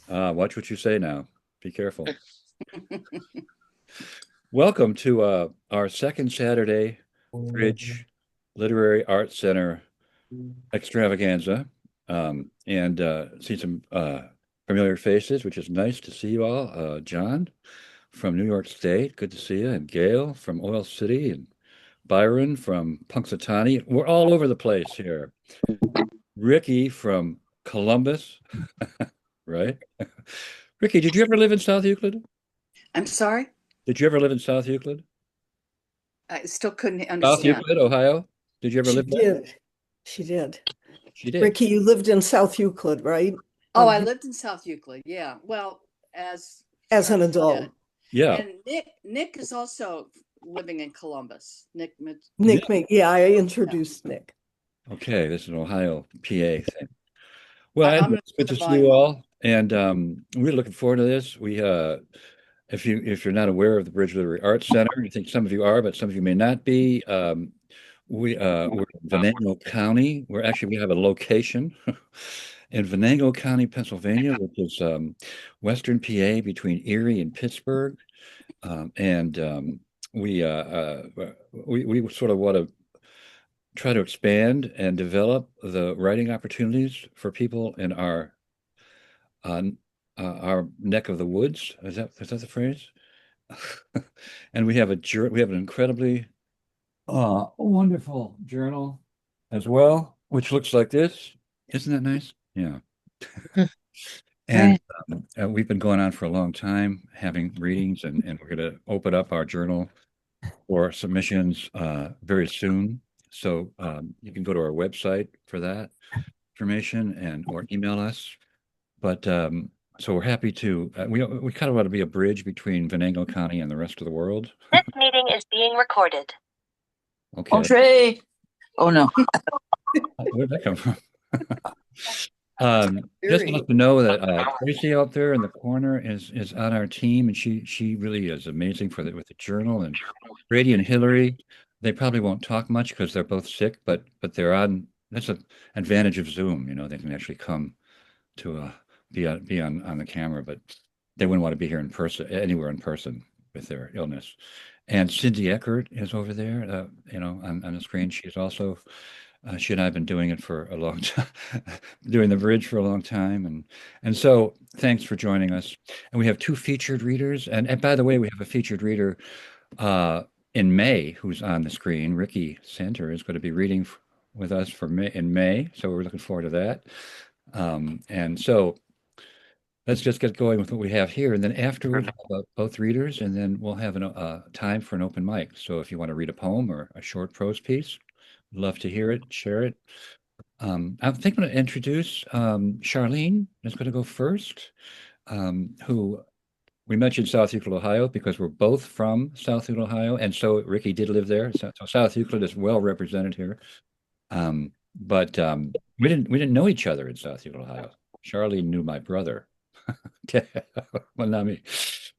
Watch what you say now. Be careful. Welcome to our second Saturday Bridge Literary Arts Center extravaganza. And see some familiar faces, which is nice to see you all. John from New York State, good to see you. And Gail from Oil City, and Byron from Punxsutawney. We're all over the place here. Ricky from Columbus, right? Ricky, did you ever live in South Euclid? I'm sorry. Did you ever live in South Euclid? I still couldn't South understand. Euclid, Ohio? Did you ever She live there? did. She did. She did. Ricky, you lived in South Euclid, right? Oh, I lived in South Euclid. Yeah. Well, as As an Charlene adult. said. Yeah. And Nick is also living in Columbus. Nick, Yeah, I introduced Nick. Okay, this is an Ohio, PA thing. Well, I'm it's good to see you all, and we're looking forward to this. If you're not aware of the Bridge Literary Arts Center, I think some of you are, but some of you may not be. We're in Venango County. We have a location in Venango County, Pennsylvania, which is Western PA between Erie and Pittsburgh, and we sort of want to try to expand and develop the writing opportunities for people in uh, our neck of the woods. Is that the phrase? And we have an incredibly wonderful journal as well, which looks like this. Isn't that nice? Yeah. And we've been going on for a long time, having readings, and we're going to open up our journal for submissions very soon. So you can go to our website for that information or email us. But so we're happy to, we kind of want to be a bridge between Venango County and the rest of the world. This meeting is being recorded. Okay. Entree. Oh no. Where'd that come from? Just want to know that Tracy out there in the corner is on our team, and she really is amazing with the journal. And Brady and Hillary, they probably won't talk much because they're both sick, but they're on. That's an advantage of Zoom. They can actually come to be on the camera, but they wouldn't want to be here in person, anywhere in person with their illness. And Cindy Eckert is over there, on the screen. She's also. She and I have been doing it for a long time, doing the bridge for a long time. And so thanks for joining us. And we have two featured readers. And by the way, we have a featured reader in May who's on the screen. Ricky Center is going to be reading with us in May. So we're looking forward to that. And so let's just get going with what we have here. And then afterwards, both readers, and then we'll have a time for an open mic. So if you want to read a poem or a short prose piece, love to hear it, share it. I think I'm going to introduce Charlene is going to go first, who we mentioned South Euclid, Ohio, because we're both from South Euclid, Ohio. And so Ricky did live there. So South Euclid is well represented here. But we didn't know each other in South Euclid, Ohio. Charlene knew my brother. Well, not me,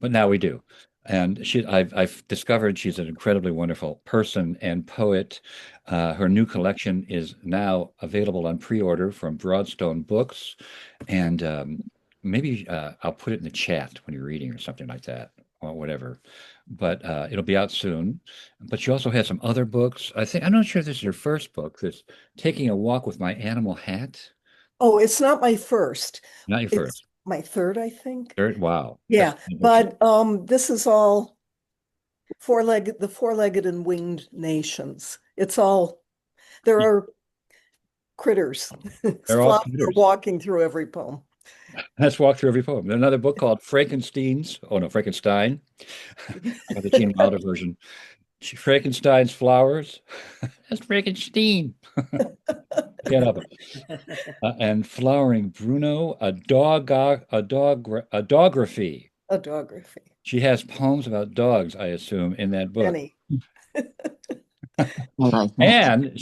but now we do. And I've discovered she's an incredibly wonderful person and poet. Her new collection is now available on pre-order from Broadstone Books, and maybe I'll put it in the chat when you're reading or something like that, or whatever. But it'll be out soon. But she also has some other books. I'm not sure if this is her first book. This Taking a Walk with My Animal Hat. Oh, it's not my first. Not your first. My third, I think. Third? Wow. Yeah, but this is all the four-legged and winged nations. There are critters. They're all critters. Walking through every poem. Let's walk through every poem. There's another book called Frankenstein, the Gene Wilder version. Frankenstein's Flowers. That's Frankenstein. Get up. And Flowering Bruno, a dogography. A doggraphy. She has poems about dogs, I assume, in that book. Many. And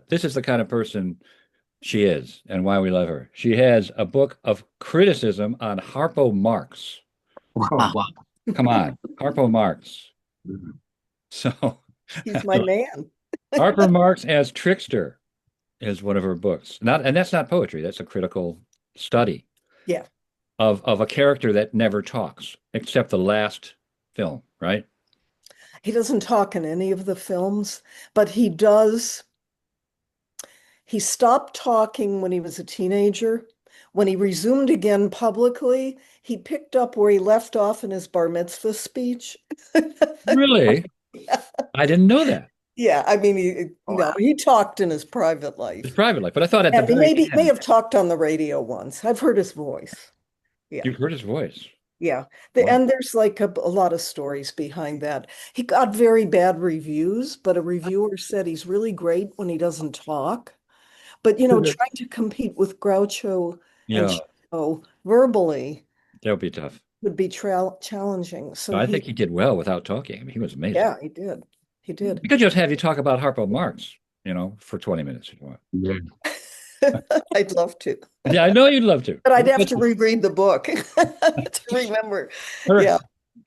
this is the kind of person she is and why we love her. She has a book of criticism on Harpo Marx. Wow. Come on, Harpo Marx. So he's my man. Harpo Marx as Trickster is one of her books. And that's not poetry. That's a critical study Yeah. of a character that never talks, except the last film, right? He doesn't talk in any of the films, but he does. He stopped talking when he was a teenager. When he resumed again publicly, he picked up where he left off in his bar mitzvah speech. Really? I didn't know that. Yeah, I mean, no, Wow. he talked in his private His life. private life, but I thought at the And he very may end, have talked on the radio once. I've heard his voice. Yeah. you heard his voice. Yeah. Wow. And there's like a lot of stories behind that. He got very bad reviews, but a reviewer said he's really great when he doesn't talk. But, trying to compete with Groucho and Yeah, Chico verbally that would be tough. would be challenging. So I think he did well without talking. I mean, he was amazing. yeah, he did. He did. We could just have you talk about Harpo Marx, for 20 minutes if you want. I'd love to. Yeah, I know you'd love to. But I'd have to reread the book to remember. Yeah.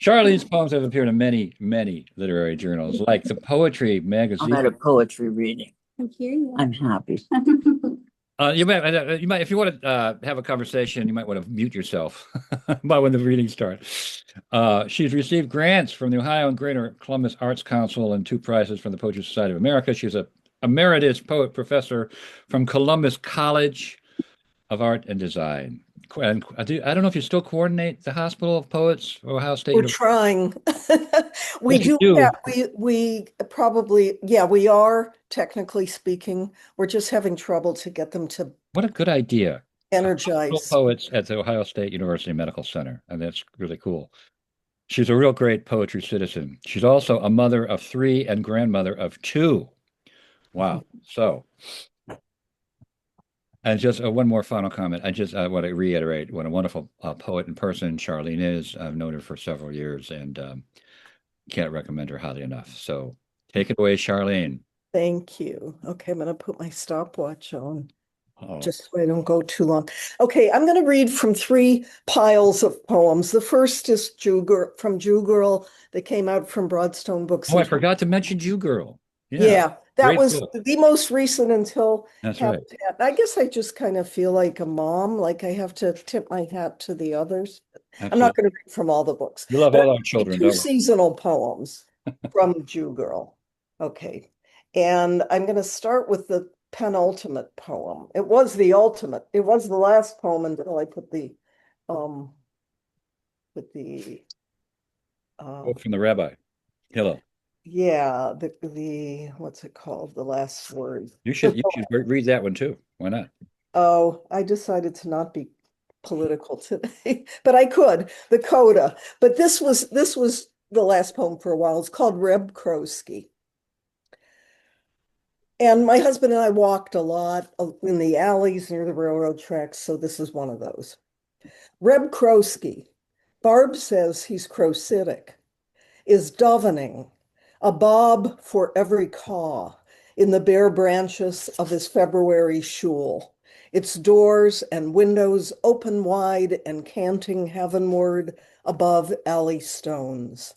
Charlene's poems have appeared in many, many literary journals, like the Poetry I'm magazine. at a poetry reading. Thank you. I'm happy. You might, if you want to have a conversation, you might want to mute yourself by when the reading starts. She's received grants from the Ohio and Greater Columbus Arts Council and 2 prizes from the Poetry Society of America. She's a emeritus poet professor from Columbus College of Art and Design. And I don't know if you still coordinate the Hospital of Poets or Ohio State We're University. trying. We Yes, you do do. have, we probably, yeah, we are technically speaking. We're just having trouble to get them to What a good idea. energize. Poets at the Ohio State University Medical Center, and that's really cool. She's a real great poetry citizen. She's also a mother of 3 and grandmother of 2. Wow. So, and just one more final comment. I just want to reiterate what a wonderful poet in person Charlene is. I've known her for several years and can't recommend her highly enough. So take it away, Charlene. Thank you. Okay, I'm going to put my stopwatch on Oh, just so I don't go too long. Okay, I'm going to read from 3 piles of poems. The first is from Jew Girl that came out from Broadstone Books. oh, I forgot to mention Jew Girl. Yeah, that great was book. the most recent until That's right. Habitat. I guess I just kind of feel like a mom, like I have to tip my hat to the others. I'm not Absolutely. going to read from all the books. We love But all our children, 2 don't we? seasonal poems from Jew Girl. Okay. And I'm going to start with the penultimate poem. It was the ultimate. It was the last poem until I put the Quote from the rabbi. Hillel. yeah, the what's it called? The last word. You should read that one too. Why not? Oh, I decided to not be political today, but I could. The coda. But this was the last poem for a while. It's called Reb Krosky. And my husband and I walked a lot in the alleys near the railroad tracks, so this is one of those. Reb Krosky. Barb says he's crositic, is dovening, a bob for every caw in the bare branches of his February shul, its doors and windows open wide and canting heavenward above alley stones.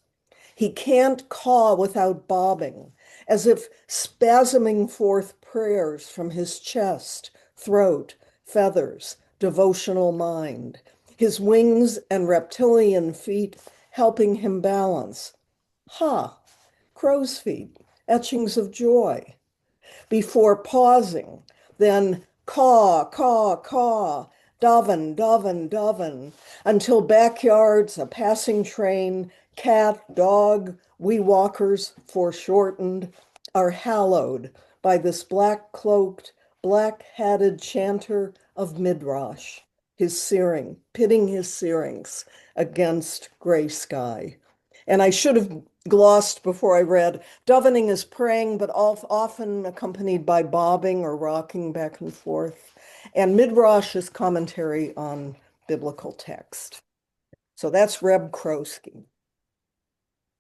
He can't caw without bobbing, as if spasming forth prayers from his chest, throat, feathers, devotional mind, his wings and reptilian feet helping him balance. Ha! Crow's feet, etchings of joy. Before pausing, then caw, caw, caw, doven, doven, doven, until backyards, a passing train, cat, dog, we walkers foreshortened, are hallowed by this black-cloaked, black-hatted chanter of Midrash, his searing, pitting his searings against gray sky. And I should have glossed before I read, dovening is praying, but often accompanied by bobbing or rocking back and forth. And Midrash is commentary on biblical text. So that's Reb Krosky.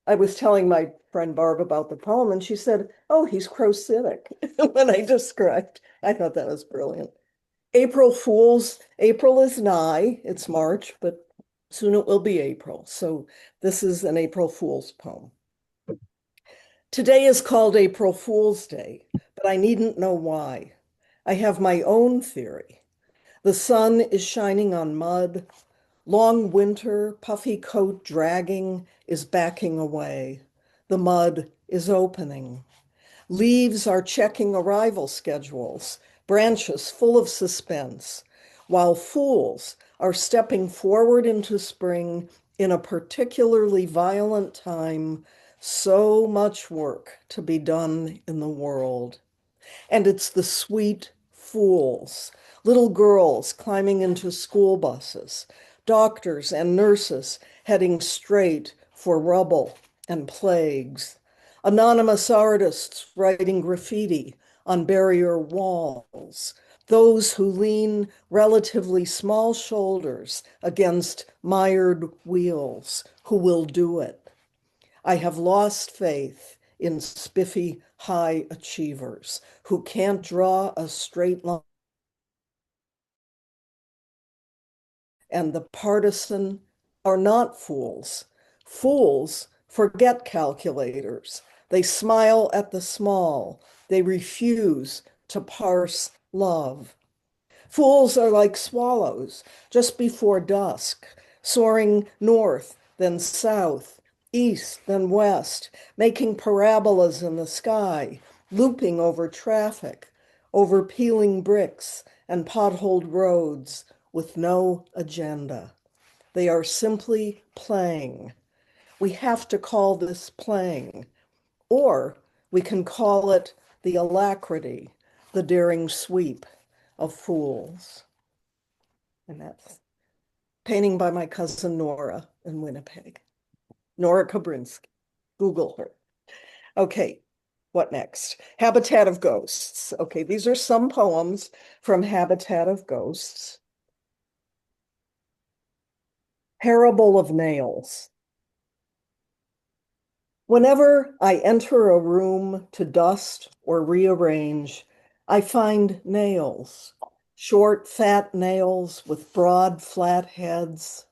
I was telling my friend Barb about the poem, and she said, oh, he's crositic when I described. I thought that was brilliant. April Fools. April is nigh. It's March, but soon it will be April. So this is an April Fool's poem. Today is called April Fool's Day, but I needn't know why. I have my own theory. The sun is shining on mud. Long winter, puffy coat dragging, is backing away. The mud is opening. Leaves are checking arrival schedules, branches full of suspense, while fools are stepping forward into spring in a particularly violent time. So much work to be done in the world. And it's the sweet fools, little girls climbing into school buses, doctors and nurses heading straight for rubble and plagues, anonymous artists writing graffiti on barrier walls, those who lean relatively small shoulders against mired wheels, who will do it. I have lost faith in spiffy high achievers who can't draw a straight line. And the partisan are not fools. Fools forget calculators. They smile at the small. They refuse to parse love. Fools are like swallows just before dusk, soaring north, then south, east, then west, making parabolas in the sky, looping over traffic, over peeling bricks and potholed roads with no agenda. They are simply playing. We have to call this playing, or we can call it the alacrity, the daring sweep of fools. And that's painting by my cousin Nora in Winnipeg. Nora Kabrinsky. Google her. Okay, what next? Habitat of Ghosts. Okay, these are some poems from Habitat of Ghosts. Parable of Nails. Whenever I enter a room to dust or rearrange, I find nails, short, fat nails with broad, flat heads.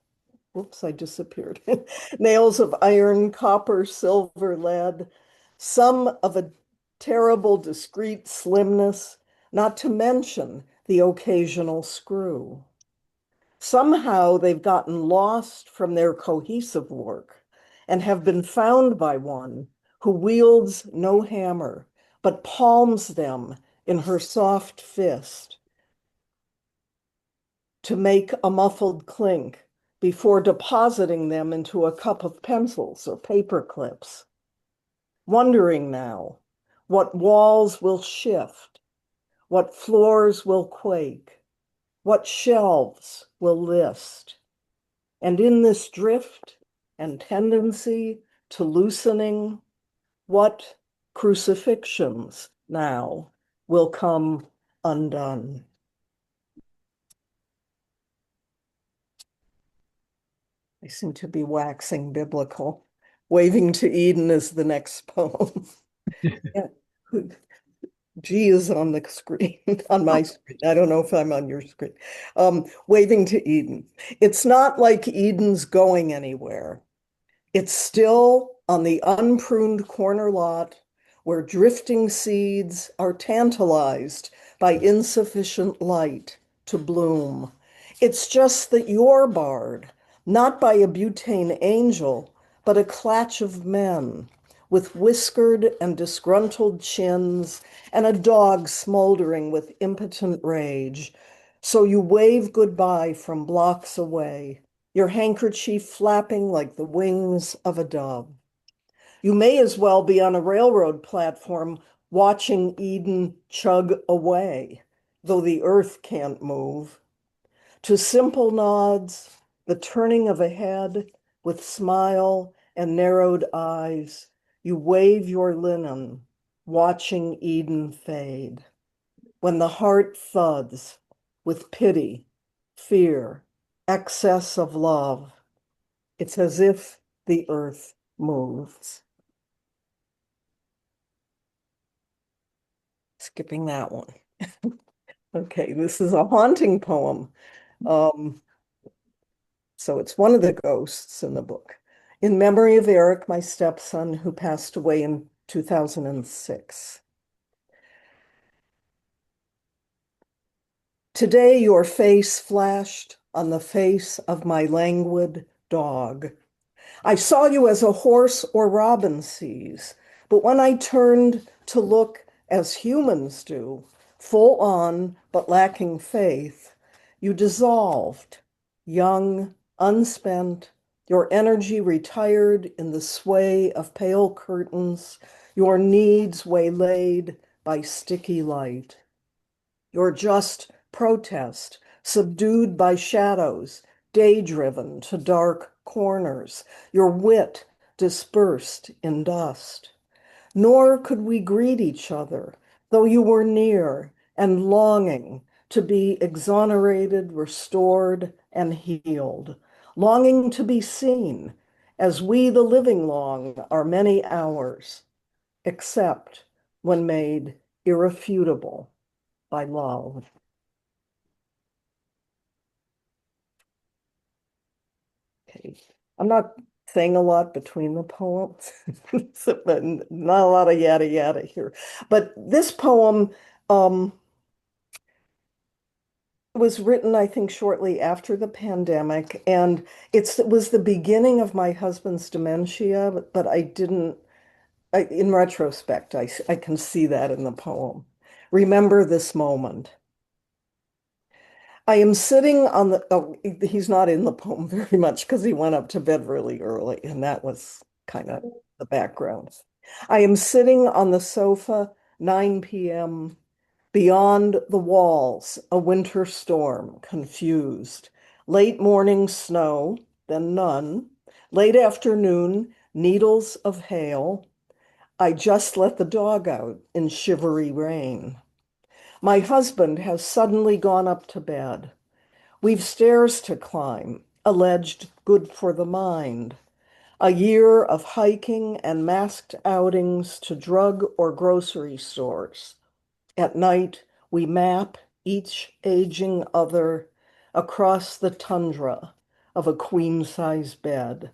Whoops, I disappeared. Nails of iron, copper, silver, lead, some of a terrible, discreet slimness, not to mention the occasional screw. Somehow they've gotten lost from their cohesive work and have been found by one who wields no hammer, but palms them in her soft fist to make a muffled clink before depositing them into a cup of pencils or paper clips. Wondering now what walls will shift, what floors will quake, what shelves will list. And in this drift and tendency to loosening, what crucifixions now will come undone. I seem to be waxing biblical. Waving to Eden is the next poem. Yeah. G is on the screen, on my screen. I don't know if I'm on your screen. Waving to Eden. It's not like Eden's going anywhere. It's still on the unpruned corner lot where drifting seeds are tantalized by insufficient light to bloom. It's just that you're barred, not by a butane angel, but a clatch of men with whiskered and disgruntled chins and a dog smoldering with impotent rage. So you wave goodbye from blocks away, your handkerchief flapping like the wings of a dove. You may as well be on a railroad platform watching Eden chug away, though the earth can't move. To simple nods, the turning of a head with smile and narrowed eyes, you wave your linen, watching Eden fade. When the heart thuds with pity, fear, excess of love, it's as if the earth moves. Skipping that one. Okay, this is a haunting poem. So it's one of the ghosts in the book. In memory of Eric, my stepson, who passed away in 2006. Today your face flashed on the face of my languid dog. I saw you as a horse or robin sees, but when I turned to look as humans do, full on but lacking faith, you dissolved, young, unspent, your energy retired in the sway of pale curtains, your needs waylaid by sticky light. Your just protest, subdued by shadows, day-driven to dark corners, your wit dispersed in dust. Nor could we greet each other, though you were near and longing to be exonerated, restored, and healed, longing to be seen, as we the living long our many hours, except when made irrefutable by love. Okay. I'm not saying a lot between the poems, but not a lot of yada yada here. But this poem was written, I think, shortly after the pandemic, and it was the beginning of my husband's dementia, but I didn't, in retrospect, I can see that in the poem. Remember this moment. I am sitting on the, oh, he's not in the poem very much because he went up to bed really early, and that was kind of the background. I am sitting on the sofa, 9 p.m., beyond the walls, a winter storm, confused. Late morning snow, then none. Late afternoon, needles of hail. I just let the dog out in shivery rain. My husband has suddenly gone up to bed. We've stairs to climb, alleged good for the mind. A year of hiking and masked outings to drug or grocery stores. At night, we map each aging other across the tundra of a queen-size bed.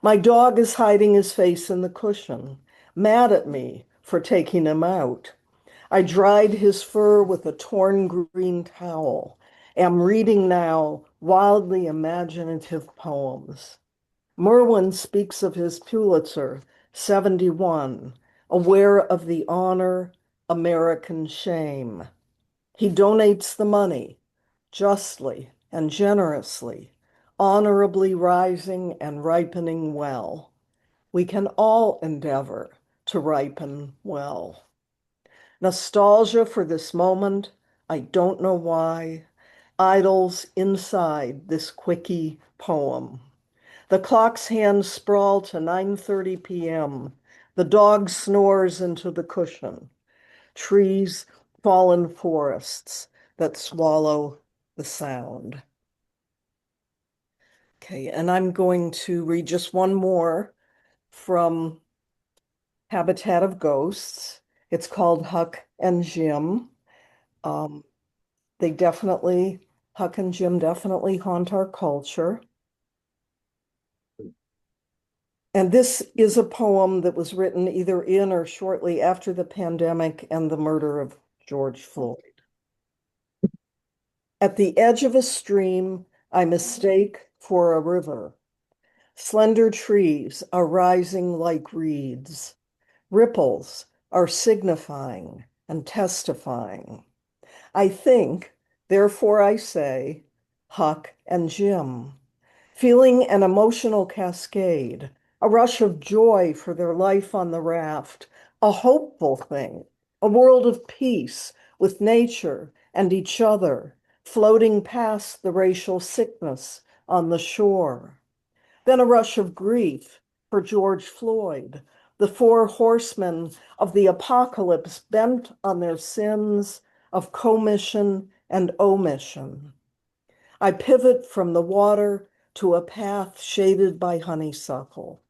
My dog is hiding his face in the cushion, mad at me for taking him out. I dried his fur with a torn green towel. Am reading now wildly imaginative poems. Merwin speaks of his Pulitzer, 71, aware of the honor, American shame. He donates the money, justly and generously, honorably rising and ripening well. We can all endeavor to ripen well. Nostalgia for this moment, I don't know why, idles inside this quickie poem. The clock's hands sprawl to 9:30 p.m. The dog snores into the cushion. Trees fall in forests that swallow the sound. Okay, and I'm going to read just one more from Habitat of Ghosts. It's called Huck and Jim. They definitely, Huck and Jim definitely haunt our culture. And this is a poem that was written either in or shortly after the pandemic and the murder of George Floyd. At the edge of a stream, I mistake for a river. Slender trees are rising like reeds. Ripples are signifying and testifying. I think, therefore I say, Huck and Jim, feeling an emotional cascade, a rush of joy for their life on the raft, a hopeful thing, a world of peace with nature and each other, floating past the racial sickness on the shore. Then a rush of grief for George Floyd, the four horsemen of the apocalypse bent on their sins of commission and omission. I pivot from the water to a path shaded by honeysuckle,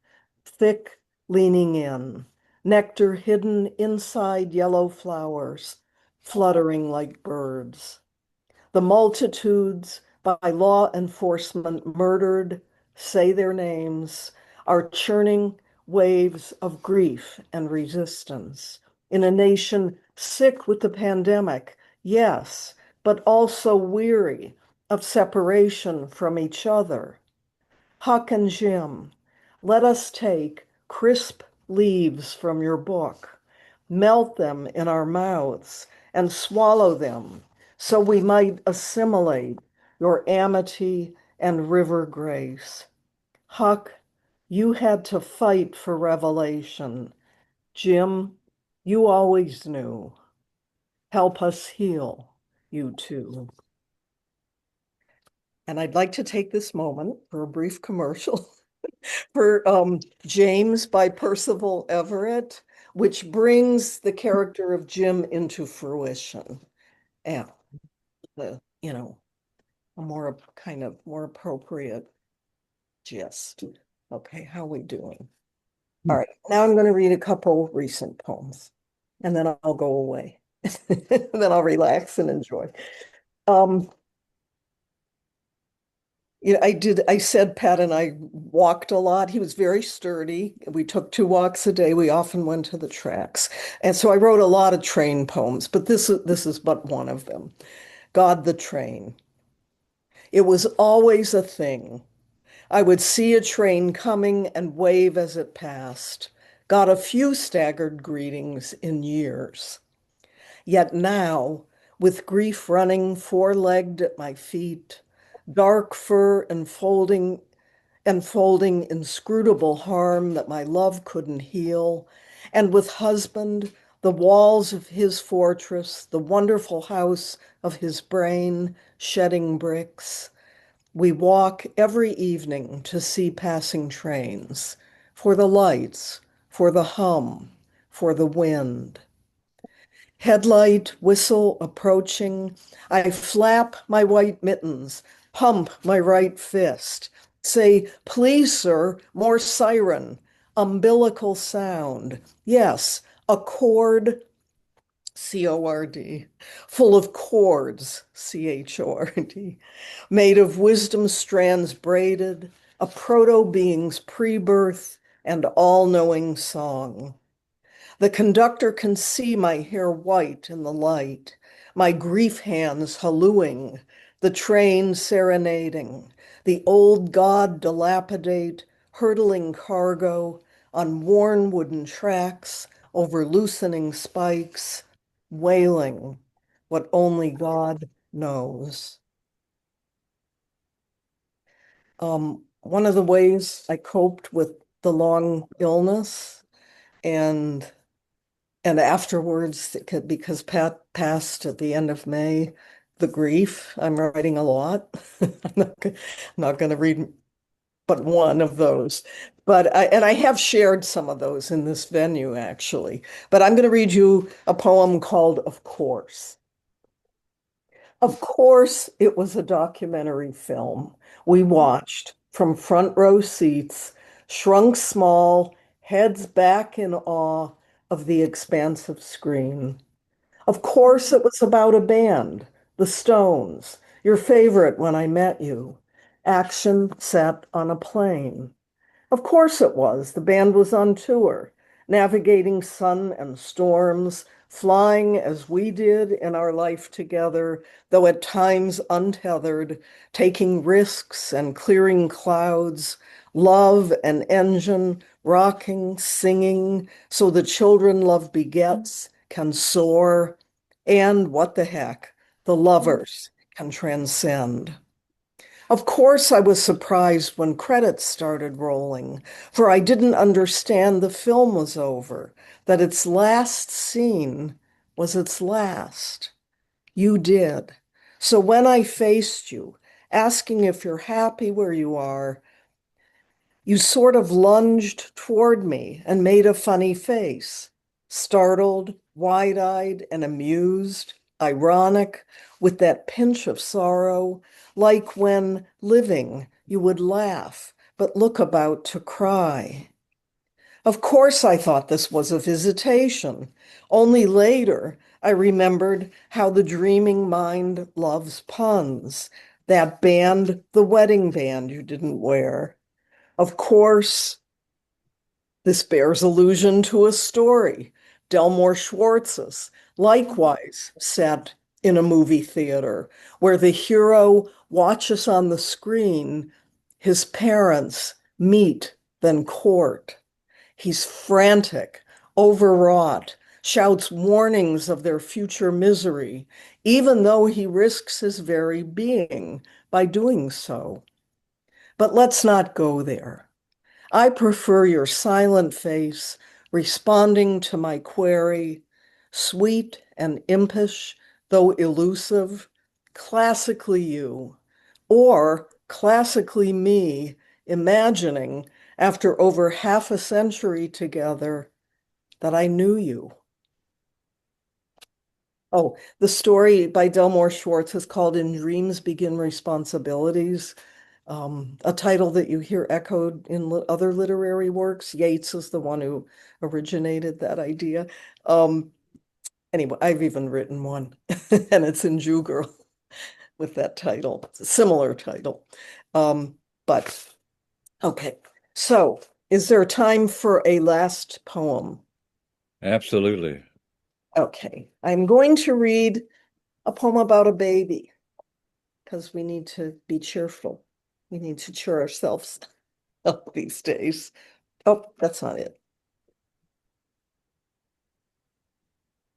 thick leaning in, nectar hidden inside yellow flowers, fluttering like birds. The multitudes by law enforcement murdered say their names are churning waves of grief and resistance in a nation sick with the pandemic, yes, but also weary of separation from each other. Huck and Jim, let us take crisp leaves from your book, melt them in our mouths, and swallow them so we might assimilate your amity and river grace. Huck, you had to fight for revelation. Jim, you always knew. Help us heal, you two. And I'd like to take this moment for a brief commercial for James by Percival Everett, which brings the character of Jim into fruition. And a more kind of more appropriate gist. Okay, how are we doing? All right, now I'm going to read a couple recent poems, and then I'll go away. And then I'll relax and enjoy. I said Pat and I walked a lot. He was very sturdy. We took 2 walks a day. We often went to the tracks. And so I wrote a lot of train poems, but this is but one of them. God the Train. It was always a thing. I would see a train coming and wave as it passed. Got a few staggered greetings in years. Yet now, with grief running 4-legged at my feet, dark fur enfolding inscrutable harm that my love couldn't heal, and with husband, the walls of his fortress, the wonderful house of his brain, shedding bricks. We walk every evening to see passing trains, for the lights, for the hum, for the wind. Headlight, whistle approaching, I flap my white mittens, pump my right fist, say, please, sir, more siren, umbilical sound. Yes, a cord, C-O-R-D, full of cords, C-H-O-R-D, made of wisdom strands braided, a proto-being's pre-birth and all-knowing song. The conductor can see my hair white in the light, my grief hands hallooing, the train serenading, the old god dilapidate, hurtling cargo on worn wooden tracks over loosening spikes, wailing what only God knows. One of the ways I coped with the long illness and afterwards, because Pat passed at the end of May, the grief, I'm writing a lot. I'm not going to read but one of those. But I have shared some of those in this venue, actually. But I'm going to read you a poem called Of Course. Of course, it was a documentary film we watched from front row seats, shrunk small, heads back in awe of the expansive screen. Of course, it was about a band, the Stones, your favorite when I met you. Action set on a plane. Of course it was. The band was on tour, navigating sun and storms, flying as we did in our life together, though at times untethered, taking risks and clearing clouds, love an engine, rocking, singing, so the children love begets can soar, and what the heck, the lovers can transcend. Of course, I was surprised when credits started rolling, for I didn't understand the film was over, that its last scene was its last. You did. So when I faced you, asking if you're happy where you are, you sort of lunged toward me and made a funny face, startled, wide-eyed, and amused, ironic, with that pinch of sorrow, like when, living, you would laugh, but look about to cry. Of course, I thought this was a visitation. Only later, I remembered how the dreaming mind loves puns. That band, the wedding band you didn't wear. Of course, this bears allusion to a story, Delmore Schwartz's, likewise set in a movie theater where the hero watches on the screen his parents meet, then court. He's frantic, overwrought, shouts warnings of their future misery, even though he risks his very being by doing so. But let's not go there. I prefer your silent face responding to my query, sweet and impish, though elusive, classically you, or classically me, imagining, after over half a century together, that I knew you. Oh, the story by Delmore Schwartz is called In Dreams Begin Responsibilities, a title that you hear echoed in other literary works. Yeats is the one who originated that idea. Anyway, I've even written one, and it's in Jew Girl with that title. It's a similar title. But okay, so is there time for a last poem? Absolutely. Okay, I'm going to read a poem about a baby because we need to be cheerful. We need to cheer ourselves up these days. Oh, that's not it.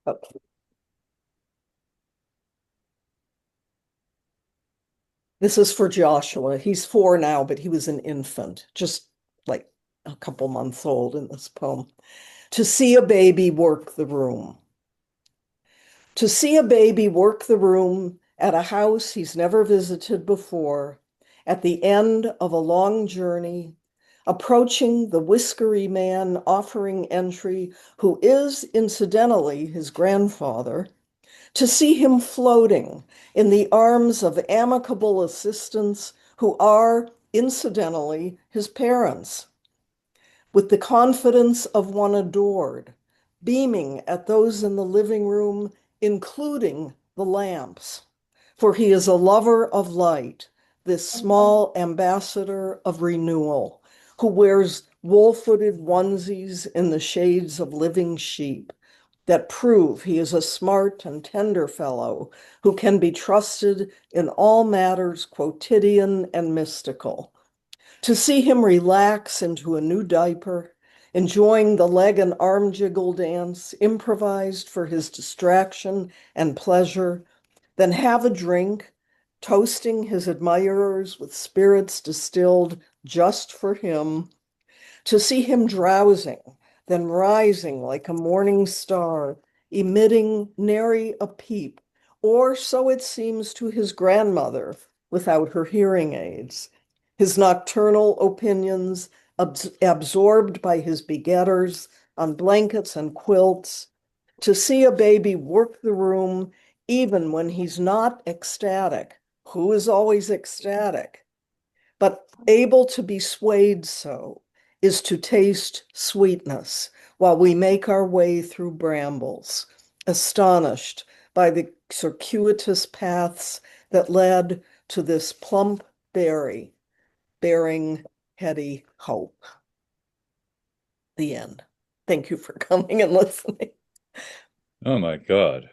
Okay. This is for Joshua. He's 4 now, but he was an infant, just like a couple months old in this poem. To see a baby work the room. To see a baby work the room at a house he's never visited before, at the end of a long journey, approaching the whiskery man offering entry, who is incidentally his grandfather, to see him floating in the arms of amicable assistants who are incidentally his parents, with the confidence of one adored, beaming at those in the living room, including the lamps. For he is a lover of light, this small ambassador of renewal, who wears wool-footed onesies in the shades of living sheep that prove he is a smart and tender fellow who can be trusted in all matters quotidian and mystical. To see him relax into a new diaper, enjoying the leg and arm jiggle dance improvised for his distraction and pleasure, then have a drink, toasting his admirers with spirits distilled just for him, to see him drowsing, then rising like a morning star, emitting nary a peep, or so it seems to his grandmother without her hearing aids, his nocturnal opinions absorbed by his begetters on blankets and quilts, to see a baby work the room even when he's not ecstatic. Who is always ecstatic? But able to be swayed so is to taste sweetness while we make our way through brambles, astonished by the circuitous paths that led to this plump berry, bearing heady hope. The end. Thank you for coming and listening. Oh my God.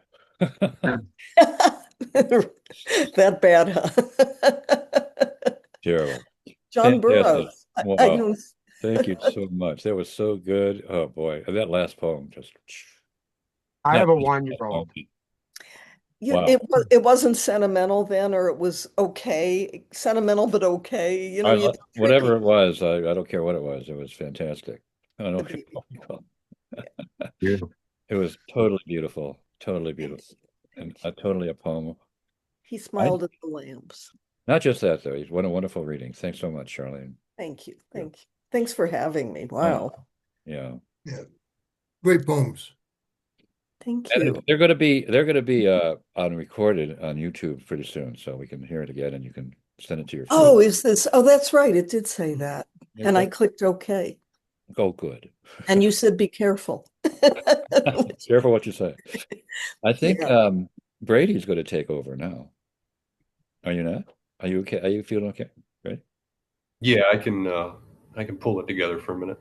That bad, huh? Terrible. John Fantastic. Burroughs. I Wow. don't. Thank you so much. That was so good. Oh boy. And that last poem just I that have a was- 1-year-old. Wow. It wasn't sentimental then, or it was okay, sentimental but okay. You know, Whatever it was, I don't care what it was. It was fantastic. I don't know what you call it. Yeah. It was totally beautiful. Totally beautiful. And totally a poem. He smiled at the lamps. Not just that, though. What a wonderful reading. Thanks so much, Charlene. Thank you. Thank you. Thanks for having me. Wow. Yeah. Yeah, great poems. Thank And you. they're going to be on recorded on YouTube pretty soon, so we can hear it again and you can send it to your Oh, friends. is this? Oh, that's right. It did say that. And I clicked OK. Go good. And you said be careful. Careful what you say. I think Yeah. Brady's going to take over now. Are you not? Are you okay? Are you feeling okay? Right? Yeah, I can pull it together for a minute.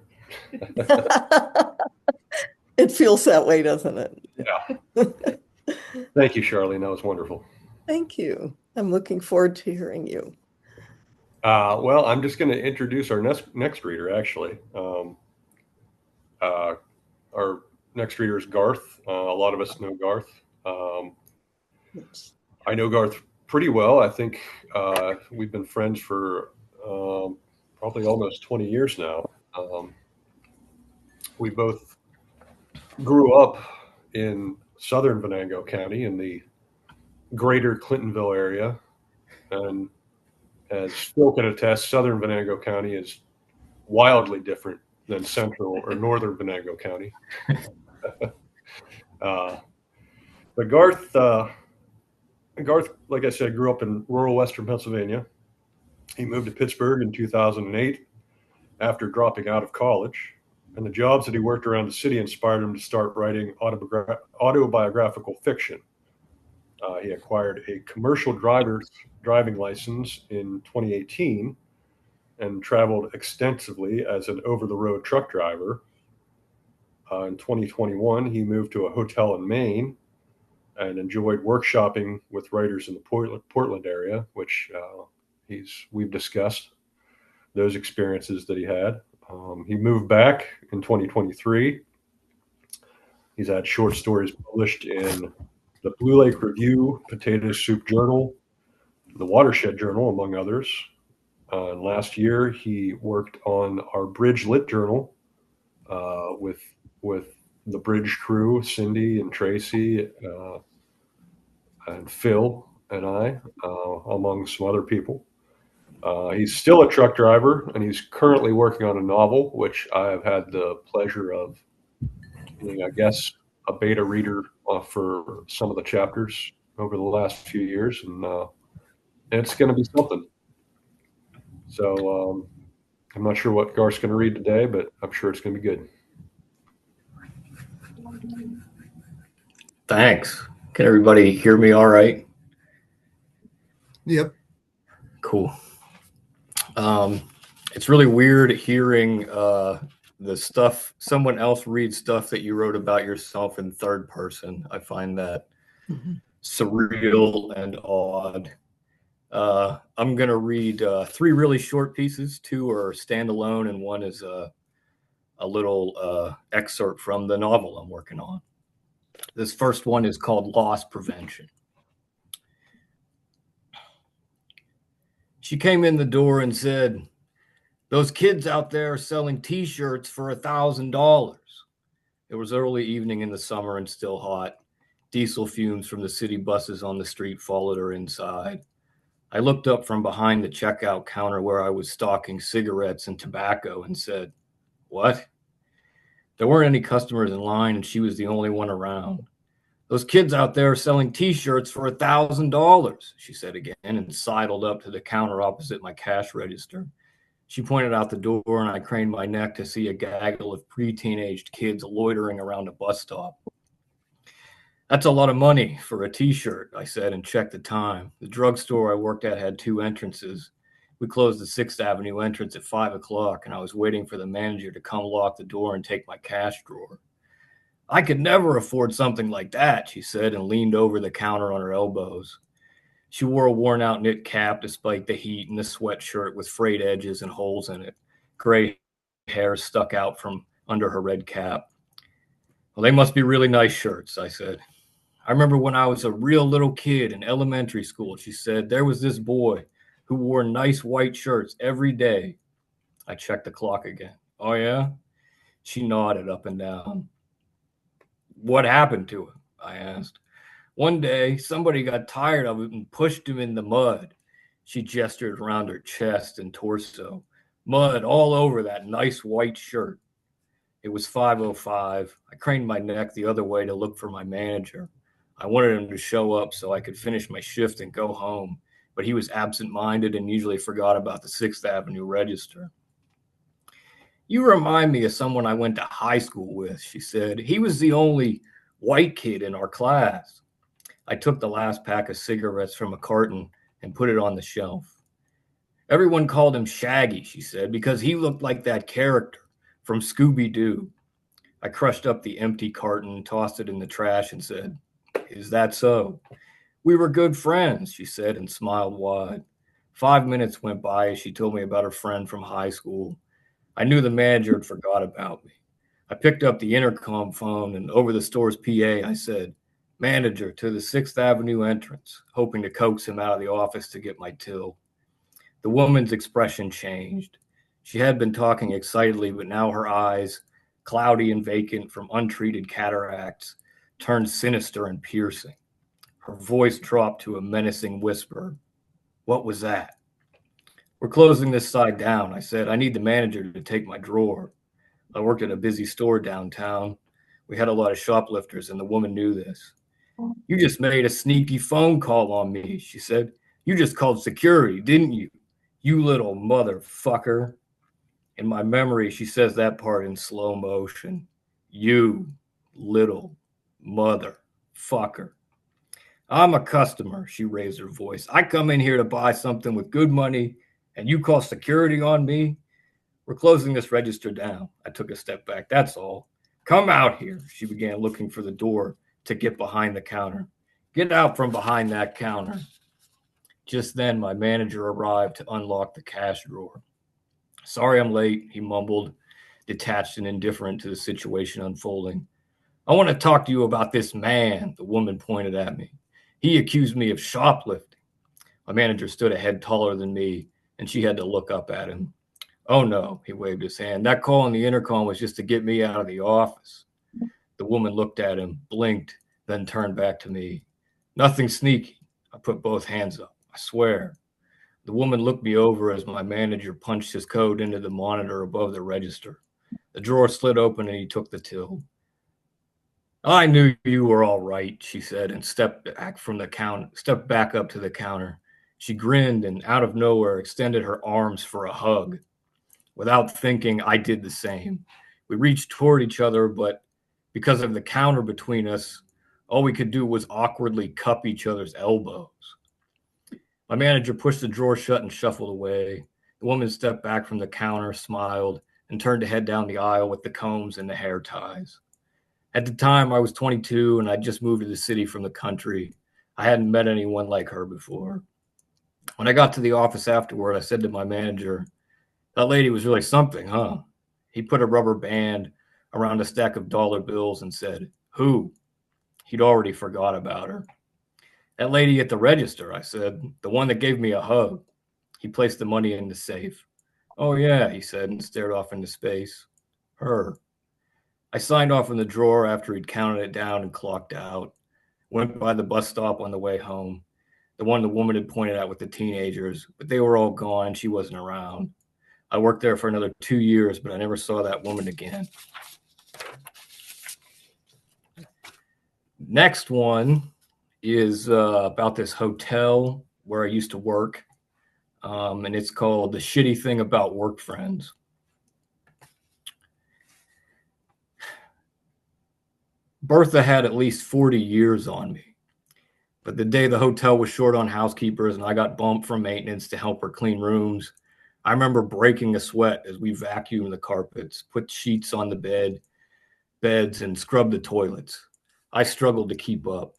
It feels that way, doesn't it? Yeah. Thank you, Charlene. That was wonderful. Thank you. I'm looking forward to hearing you. Well, I'm just going to introduce our next reader, actually. Our next reader is Garth. A lot of us know Garth. Oops. I know Garth pretty well. I think we've been friends for probably almost 20 years now. We both grew up in southern Venango County in the greater Clintonville area. And as Phil can attest, southern Venango County is wildly different than central or northern Venango County. But Garth, like I said, grew up in rural western Pennsylvania. He moved to Pittsburgh in 2008 after dropping out of college. And the jobs that he worked around the city inspired him to start writing autobiographical fiction. He acquired a commercial driving license in 2018 and traveled extensively as an over-the-road truck driver. In 2021, he moved to a hotel in Maine and enjoyed workshopping with writers in the Portland area, which we've discussed those experiences that he had. He moved back in 2023. He's had short stories published in the Blue Lake Review, Potato Soup Journal, the Watershed Journal, among others. Last year, he worked on our Bridge Lit Journal with the Bridge crew, Cindy and Tracy and Phil and I, among some other people. He's still a truck driver, and he's currently working on a novel, which I have had the pleasure of being, I guess, a beta reader for some of the chapters over the last few years, and it's going to be something. So I'm not sure what Garth's going to read today, but I'm sure it's going to be good. Thanks. Can everybody hear me all right? Yep. Cool. It's really weird hearing the stuff, someone else read stuff that you wrote about yourself in third person. I find that surreal and odd. I'm going to read 3 really short pieces. 2 are standalone, and 1 is a little excerpt from the novel I'm working on. This first one is called Loss Prevention. She came in the door and said, "Those kids out there are selling T-shirts for $1,000. It was early evening in the summer and still hot. Diesel fumes from the city buses on the street followed her inside. I looked up from behind the checkout counter where I was stocking cigarettes and tobacco and said, 'What?' There weren't any customers in line, and she was the only one around. 'Those kids out there are selling T-shirts for $1,000, she said again, and sidled up to the counter opposite my cash register. She pointed out the door, and I craned my neck to see a gaggle of pre-teenaged kids loitering around a bus stop. 'That's a lot of money for a T-shirt,' I said, and checked the time. The drugstore I worked at had 2 entrances. We closed the 6th Avenue entrance at 5 o'clock, and I was waiting for the manager to come lock the door and take my cash drawer. 'I could never afford something like that,' she said, and leaned over the counter on her elbows. She wore a worn-out knit cap despite the heat and a sweatshirt with frayed edges and holes in it. Gray hair stuck out from under her red cap. 'Well, they must be really nice shirts,' I said. 'I remember when I was a real little kid in elementary school,' she said, 'there was this boy who wore nice white shirts every day.' I checked the clock again. 'Oh, yeah?' She nodded up and down. 'What happened to him?' I asked. 'One day, somebody got tired of it and pushed him in the mud.' She gestured around her chest and torso. 'Mud all over that nice white shirt.' It was 5:05. I craned my neck the other way to look for my manager. I wanted him to show up so I could finish my shift and go home, but he was absent-minded and usually forgot about the 6th Avenue register. 'You remind me of someone I went to high school with,' she said. 'He was the only white kid in our class.' I took the last pack of cigarettes from a carton and put it on the shelf. 'Everyone called him Shaggy,' she said, 'because he looked like that character from Scooby-Doo.' I crushed up the empty carton, tossed it in the trash, and said, Is that so? We were good friends, she said and smiled wide. 5 minutes went by as she told me about her friend from high school. I knew the manager had forgot about me. I picked up the intercom phone and over the store's PA, I said, "Manager to the 6th Avenue entrance," hoping to coax him out of the office to get my till. The woman's expression changed. She had been talking excitedly, but now her eyes, cloudy and vacant from untreated cataracts, turned sinister and piercing. Her voice dropped to a menacing whisper. What was that? We're closing this side down, I said. I need the manager to take my drawer. I worked at a busy store downtown. We had a lot of shoplifters, and the woman knew this. You just made a sneaky phone call on me, she said. You just called security, didn't you? You little motherfucker. In my memory, she says that part in slow motion. You little motherfucker. I'm a customer, she raised her voice. I come in here to buy something with good money, and you call security on me? We're closing this register down. I took a step back, that's all. Come out here. She began looking for the door to get behind the counter. Get out from behind that counter. Just then, my manager arrived to unlock the cash drawer. Sorry I'm late, he mumbled, detached and indifferent to the situation unfolding. I want to talk to you about this man, the woman pointed at me. He accused me of shoplifting. My manager stood a head taller than me, and she had to look up at him. Oh no, he waved his hand. That call on the intercom was just to get me out of the office. The woman looked at him, blinked, then turned back to me. Nothing sneaky. I put both hands up. I swear. The woman looked me over as my manager punched his code into the monitor above the register. The drawer slid open and he took the till. I knew you were all right, she said, and stepped back up to the counter. She grinned and out of nowhere extended her arms for a hug. Without thinking, I did the same. We reached toward each other, but because of the counter between us, all we could do was awkwardly cup each other's elbows. My manager pushed the drawer shut and shuffled away. The woman stepped back from the counter, smiled, and turned to head down the aisle with the combs and the hair ties. At the time, I was 22, and I'd just moved to the city from the country. I hadn't met anyone like her before. When I got to the office afterward, I said to my manager, that lady was really something, huh? He put a rubber band around a stack of dollar bills and said, who? He'd already forgot about her. That lady at the register, I said, the one that gave me a hug. He placed the money in the safe. Oh, yeah, he said, and stared off into space. Her. I signed off in the drawer after he'd counted it down and clocked out. Went by the bus stop on the way home, the one the woman had pointed out with the teenagers, but they were all gone. She wasn't around. I worked there for another 2 years, but I never saw that woman again. Next one is about this hotel where I used to work, and it's called The Shitty Thing About Work Friends. Bertha had at least 40 years on me, but the day the hotel was short on housekeepers and I got bumped from maintenance to help her clean rooms, I remember breaking a sweat as we vacuumed the carpets, put sheets on the beds, and scrubbed the toilets. I struggled to keep up.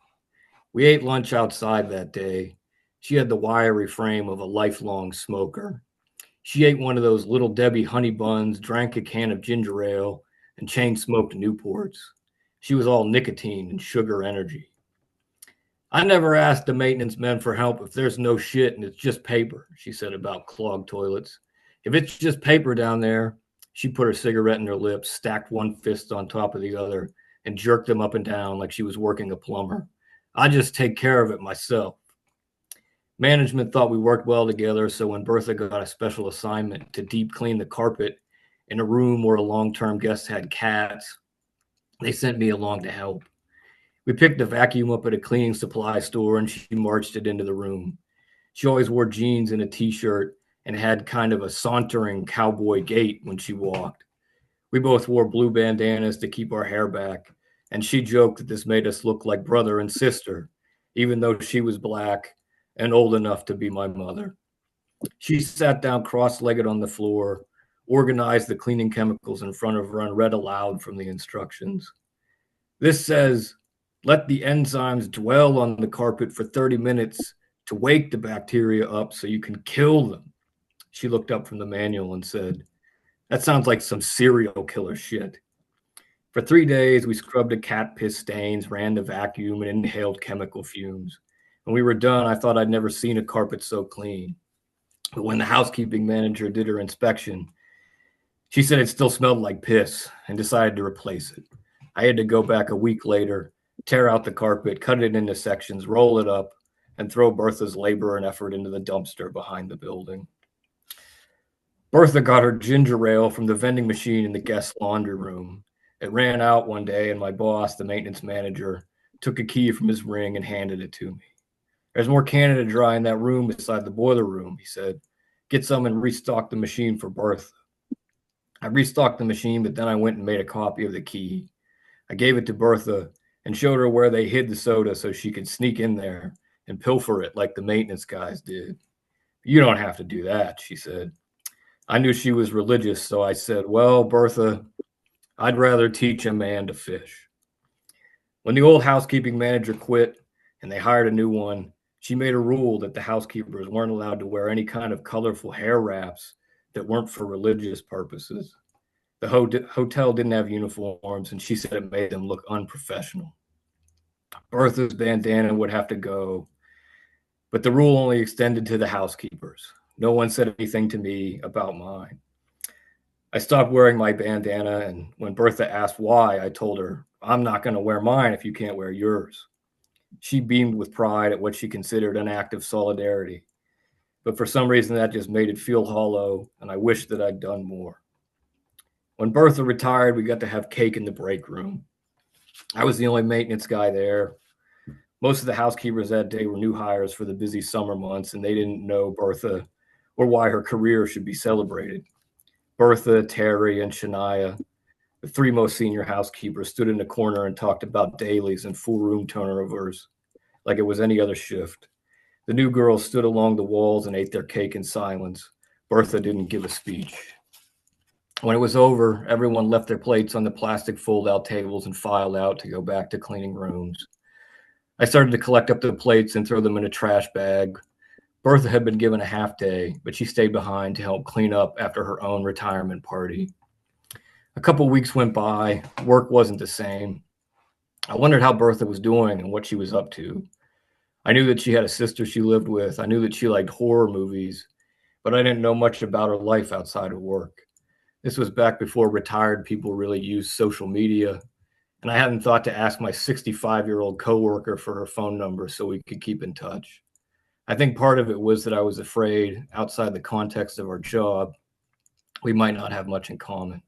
We ate lunch outside that day. She had the wiry frame of a lifelong smoker. She ate one of those Little Debbie honey buns, drank a can of ginger ale, and chain smoked Newports. She was all nicotine and sugar energy. I never asked the maintenance men for help if there's no shit and it's just paper, she said about clogged toilets. If it's just paper down there, she put her cigarette in her lips, stacked one fist on top of the other, and jerked them up and down like she was working a plumber. I just take care of it myself. Management thought we worked well together, so when Bertha got a special assignment to deep clean the carpet in a room where a long-term guest had cats, they sent me along to help. We picked a vacuum up at a cleaning supply store and she marched it into the room. She always wore jeans and a t-shirt and had kind of a sauntering cowboy gait when she walked. We both wore blue bandanas to keep our hair back, and she joked that this made us look like brother and sister, even though she was black and old enough to be my mother. She sat down cross-legged on the floor, organized the cleaning chemicals in front of her, and read aloud from the instructions. This says, Let the enzymes dwell on the carpet for 30 minutes to wake the bacteria up so you can kill them. She looked up from the manual and said, that sounds like some serial killer shit. For 3 days, we scrubbed the cat piss stains, ran the vacuum, and inhaled chemical fumes. When we were done, I thought I'd never seen a carpet so clean. But when the housekeeping manager did her inspection, she said it still smelled like piss and decided to replace it. I had to go back a week later, tear out the carpet, cut it into sections, roll it up, and throw Bertha's labor and effort into the dumpster behind the building. Bertha got her ginger ale from the vending machine in the guest laundry room. It ran out one day, and my boss, the maintenance manager, took a key from his ring and handed it to me. There's more Canada Dry in that room beside the boiler room, he said. Get some and restock the machine for Bertha. I restocked the machine, but then I went and made a copy of the key. I gave it to Bertha and showed her where they hid the soda so she could sneak in there and pilfer it like the maintenance guys did. You don't have to do that, she said. I knew she was religious, so I said, well, Bertha, I'd rather teach a man to fish. When the old housekeeping manager quit and they hired a new one, she made a rule that the housekeepers weren't allowed to wear any kind of colorful hair wraps that weren't for religious purposes. The hotel didn't have uniforms, and she said it made them look unprofessional. Bertha's bandana would have to go, but the rule only extended to the housekeepers. No one said anything to me about mine. I stopped wearing my bandana, and when Bertha asked why, I told her, I'm not going to wear mine if you can't wear yours. She beamed with pride at what she considered an act of solidarity. But for some reason, that just made it feel hollow, and I wished that I'd done more. When Bertha retired, we got to have cake in the break room. I was the only maintenance guy there. Most of the housekeepers that day were new hires for the busy summer months, and they didn't know Bertha or why her career should be celebrated. Bertha, Terry, and Shania, the three most senior housekeepers, stood in the corner and talked about dailies and full room turnovers like it was any other shift. The new girls stood along the walls and ate their cake in silence. Bertha didn't give a speech. When it was over, everyone left their plates on the plastic fold-out tables and filed out to go back to cleaning rooms. I started to collect up the plates and throw them in a trash bag. Bertha had been given a half day, but she stayed behind to help clean up after her own retirement party. A couple weeks went by. Work wasn't the same. I wondered how Bertha was doing and what she was up to. I knew that she had a sister she lived with. I knew that she liked horror movies, but I didn't know much about her life outside of work. This was back before retired people really used social media, and I hadn't thought to ask my 65-year-old coworker for her phone number so we could keep in touch. I think part of it was that I was afraid, outside the context of our job, we might not have much in common.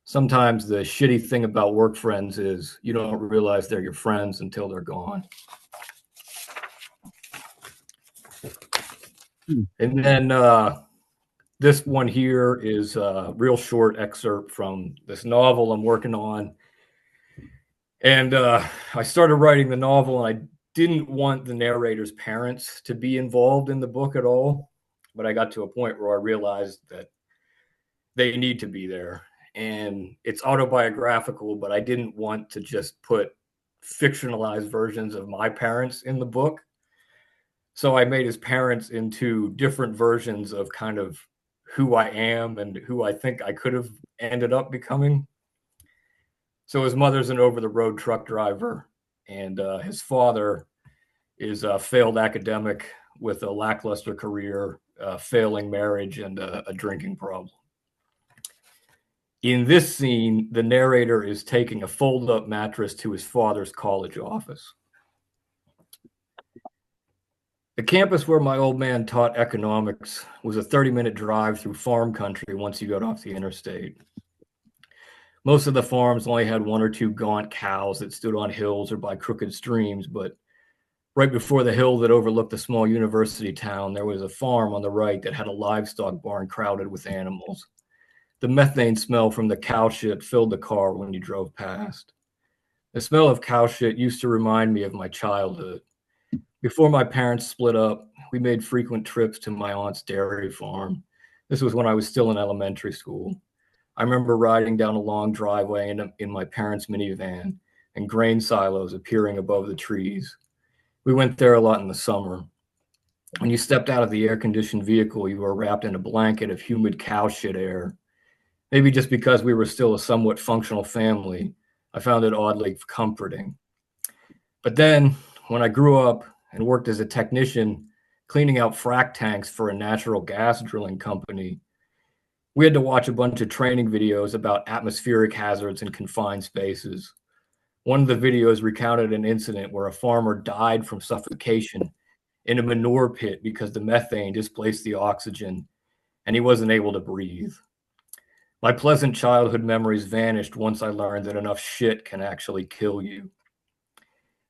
Sometimes the shitty thing about work friends is you don't realize they're your friends until they're gone. And then this one here is a real short excerpt from this novel I'm working on. And I started writing the novel, and I didn't want the narrator's parents to be involved in the book at all. But I got to a point where I realized that they need to be there. And it's autobiographical, but I didn't want to just put fictionalized versions of my parents in the book. So I made his parents into different versions of kind of who I am and who I think I could have ended up becoming. So his mother's an over-the-road truck driver, and his father is a failed academic with a lackluster career, failing marriage, and a drinking problem. In this scene, the narrator is taking a fold-up mattress to his father's college office. The campus where my old man taught economics was a 30-minute drive through farm country once you got off the interstate. Most of the farms only had one or two gaunt cows that stood on hills or by crooked streams, but right before the hill that overlooked the small university town, there was a farm on the right that had a livestock barn crowded with animals. The methane smell from the cow shit filled the car when you drove past. The smell of cow shit used to remind me of my childhood. Before my parents split up, we made frequent trips to my aunt's dairy farm. This was when I was still in elementary school. I remember riding down a long driveway in my parents' minivan, and grain silos appearing above the trees. We went there a lot in the summer. When you stepped out of the air-conditioned vehicle, you were wrapped in a blanket of humid cow shit air. Maybe just because we were still a somewhat functional family, I found it oddly comforting. But then, when I grew up and worked as a technician cleaning out frac tanks for a natural gas drilling company, we had to watch a bunch of training videos about atmospheric hazards in confined spaces. One of the videos recounted an incident where a farmer died from suffocation in a manure pit because the methane displaced the oxygen and he wasn't able to breathe. My pleasant childhood memories vanished once I learned that enough shit can actually kill you.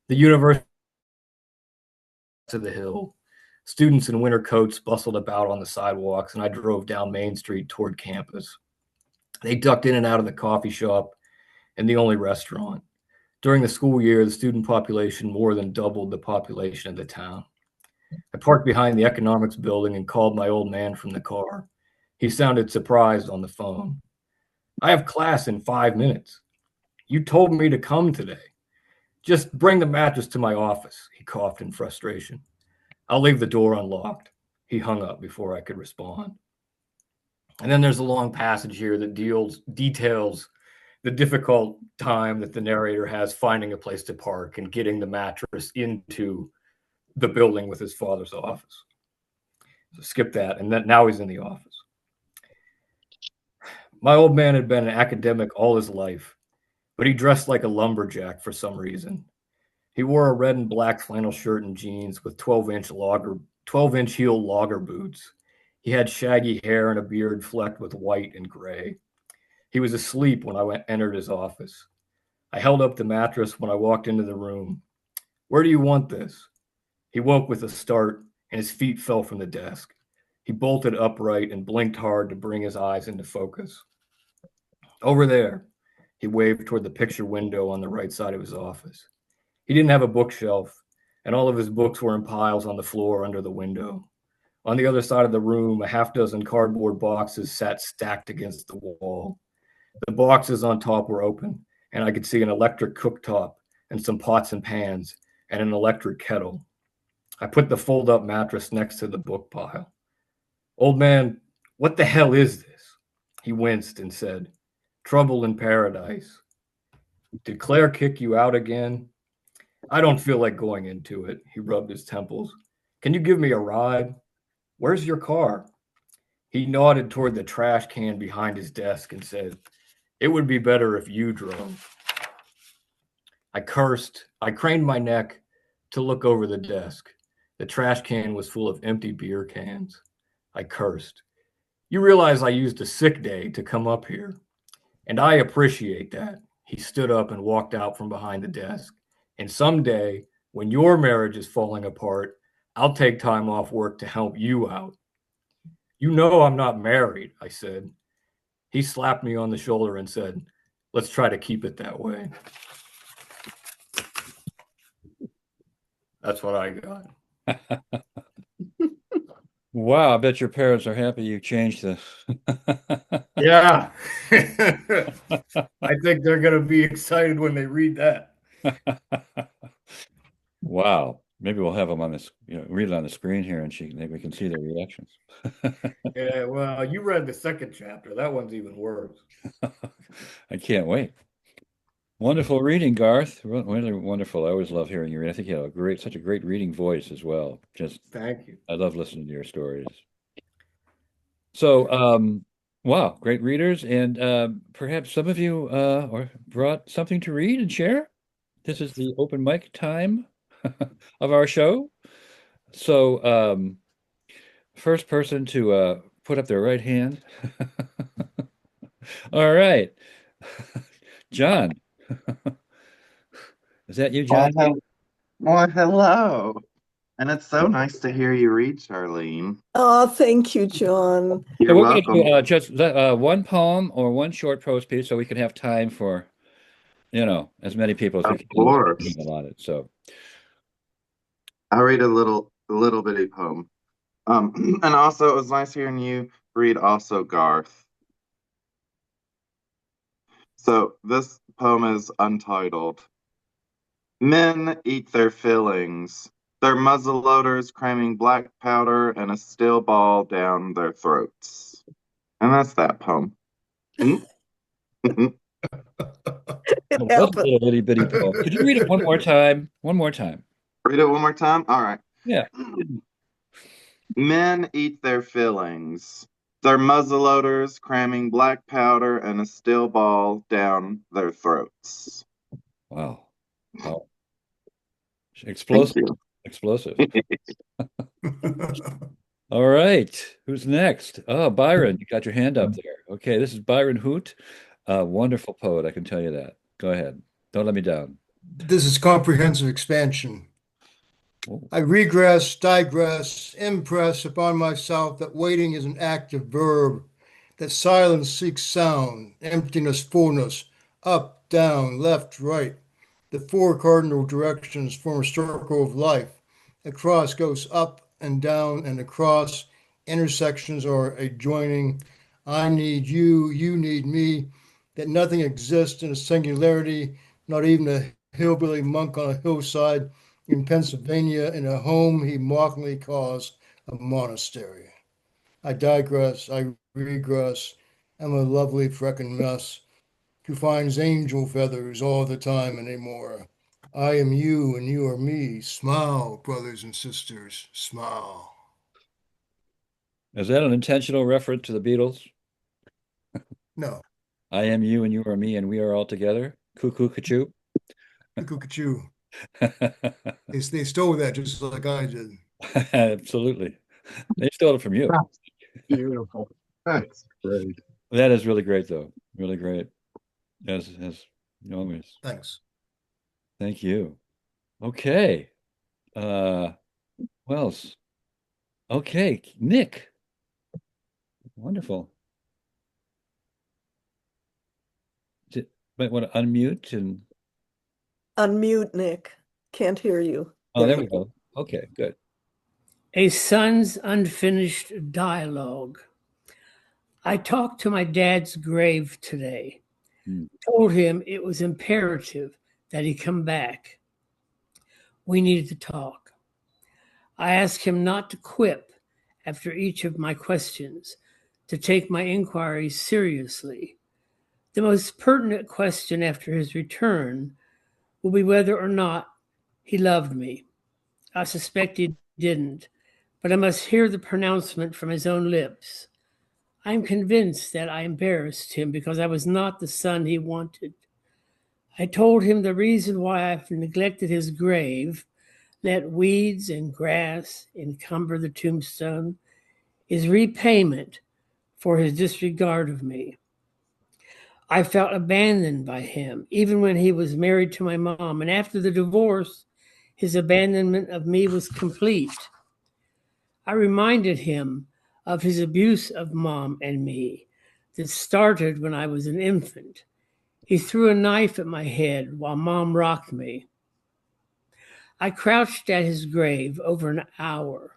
The university to the hill. Students in winter coats bustled about on the sidewalks, and I drove down Main Street toward campus. They ducked in and out of the coffee shop and the only restaurant. During the school year, the student population more than doubled the population of the town. I parked behind the economics building and called my old man from the car. He sounded surprised on the phone. I have class in 5 minutes. You told me to come today. Just bring the mattress to my office, he coughed in frustration. I'll leave the door unlocked. He hung up before I could respond. And then there's a long passage here that details the difficult time that the narrator has finding a place to park and getting the mattress into the building with his father's office. So skip that. And then now he's in the office. My old man had been an academic all his life, but he dressed like a lumberjack for some reason. He wore a red and black flannel shirt and jeans with 12-inch heel logger boots. He had shaggy hair and a beard flecked with white and gray. He was asleep when I entered his office. I held up the mattress when I walked into the room. Where do you want this? He woke with a start, and his feet fell from the desk. He bolted upright and blinked hard to bring his eyes into focus. Over there, he waved toward the picture window on the right side of his office. He didn't have a bookshelf, and all of his books were in piles on the floor under the window. On the other side of the room, a half-dozen cardboard boxes sat stacked against the wall. The boxes on top were open, and I could see an electric cooktop and some pots and pans and an electric kettle. I put the fold-up mattress next to the book pile. Old man, what the hell is this? He winced and said, Trouble in Paradise. Did Claire kick you out again? I don't feel like going into it. He rubbed his temples. Can you give me a ride? Where's your car? He nodded toward the trash can behind his desk and said, It would be better if you drove. I cursed. I craned my neck to look over the desk. The trash can was full of empty beer cans. I cursed. You realize I used a sick day to come up here. And I appreciate that. He stood up and walked out from behind the desk. And someday, when your marriage is falling apart, I'll take time off work to help you out. You know I'm not married, I said. He slapped me on the shoulder and said, Let's try to keep it that way. That's what I got. Wow, I bet your parents are happy you changed this. Yeah. I think they're going to be excited when they read that. Wow. Maybe we'll have them on this, read it on the screen here and maybe we can see their reactions. Yeah, well, you read the second chapter. That one's even worse. I can't wait. Wonderful reading, Garth. Really wonderful. I always love hearing you read. I think you have such a great reading voice as well. Thank you. I love listening to your stories. So, wow, great readers. And perhaps some of you brought something to read and share. This is the open mic time of our show. So, first person to put up their right hand. All right. John. Is that you, John? Well, hello. And it's so nice to hear you read, Charlene. Oh, thank you, John. You're We're welcome. going to do just one poem or one short prose piece so we can have time for, as many people as we can course. allotted. So I'll read a little bitty poem. And also, it was nice hearing you read also, Garth. So this poem is untitled, Men eat their fillings, their muzzleloaders cramming black powder and a steel ball down their throats. And that's that poem. It Well, it was a happened. little itty bitty poem. Could you read it one more time? One more time. Read it one more time? All right. Yeah. Men eat their fillings, their muzzleloaders cramming black powder and a steel ball down their throats. Wow. Wow. Thank Explosive. you. Explosive. All right. Who's next? Oh, Byron, you got your hand up there. Okay, this is Byron Hoot. Wonderful poet, I can tell you that. Go ahead. Don't let me down. This is comprehensive expansion. Oh, I regress, digress, impress upon myself that waiting is an active verb, that silence seeks sound, emptiness, fullness, up, down, left, right. The four cardinal directions form a circle of life. The cross goes up and down and across. Intersections are a joining. I need you, you need me, that nothing exists in a singularity, not even a hillbilly monk on a hillside in Pennsylvania in a home he mockingly calls a monastery. I digress, I regress, I'm a lovely freckin' mess who finds angel feathers all the time anymore. I am you and you are me. Smile, brothers and sisters, smile. is that an intentional reference to the Beatles? No, I am you and you are me and we are all together. Cuckoo, cuckoo. cuckoo. They stole that just like I did. Absolutely. They stole it from you. Beautiful. That's great. That is really great, though. Really great. As always. Thanks. Thank you. Okay. Who else? Okay, Nick. Wonderful. Might want to unmute and Unmute, Nick. Can't hear you. oh, there we go. Okay, good. A son's unfinished dialogue. I talked to my dad's grave today. Told him it was imperative that he come back. We needed to talk. I asked him not to quip after each of my questions, to take my inquiries seriously. The most pertinent question after his return will be whether or not he loved me. I suspect he didn't, but I must hear the pronouncement from his own lips. I am convinced that I embarrassed him because I was not the son he wanted. I told him the reason why I've neglected his grave, let weeds and grass encumber the tombstone, is repayment for his disregard of me. I felt abandoned by him, even when he was married to my mom, and after the divorce, his abandonment of me was complete. I reminded him of his abuse of mom and me that started when I was an infant. He threw a knife at my head while mom rocked me. I crouched at his grave over an hour.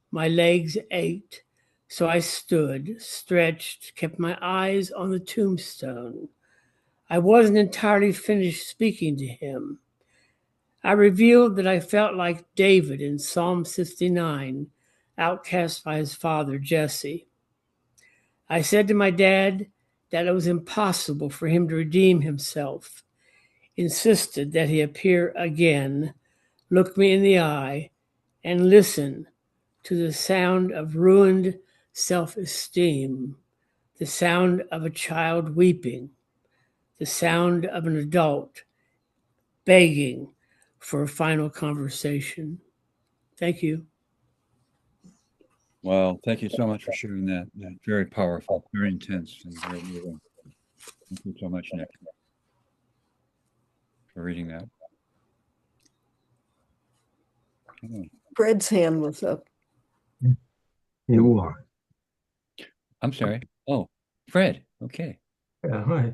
My legs ached, so I stood, stretched, kept my eyes on the tombstone. I wasn't entirely finished speaking to him. I revealed that I felt like David in Psalm 69, outcast by his father, Jesse. I said to my dad that it was impossible for him to redeem himself, insisted that he appear again, look me in the eye, and listen to the sound of ruined self-esteem, the sound of a child weeping, the sound of an adult begging for a final conversation. Thank you. Wow, thank you so much for sharing that. Very powerful, very intense, and very moving. Thank you so much, Nick, for reading that. Okay. Fred's hand was up. You are. I'm sorry. Oh, Fred. Okay. Yeah, hi.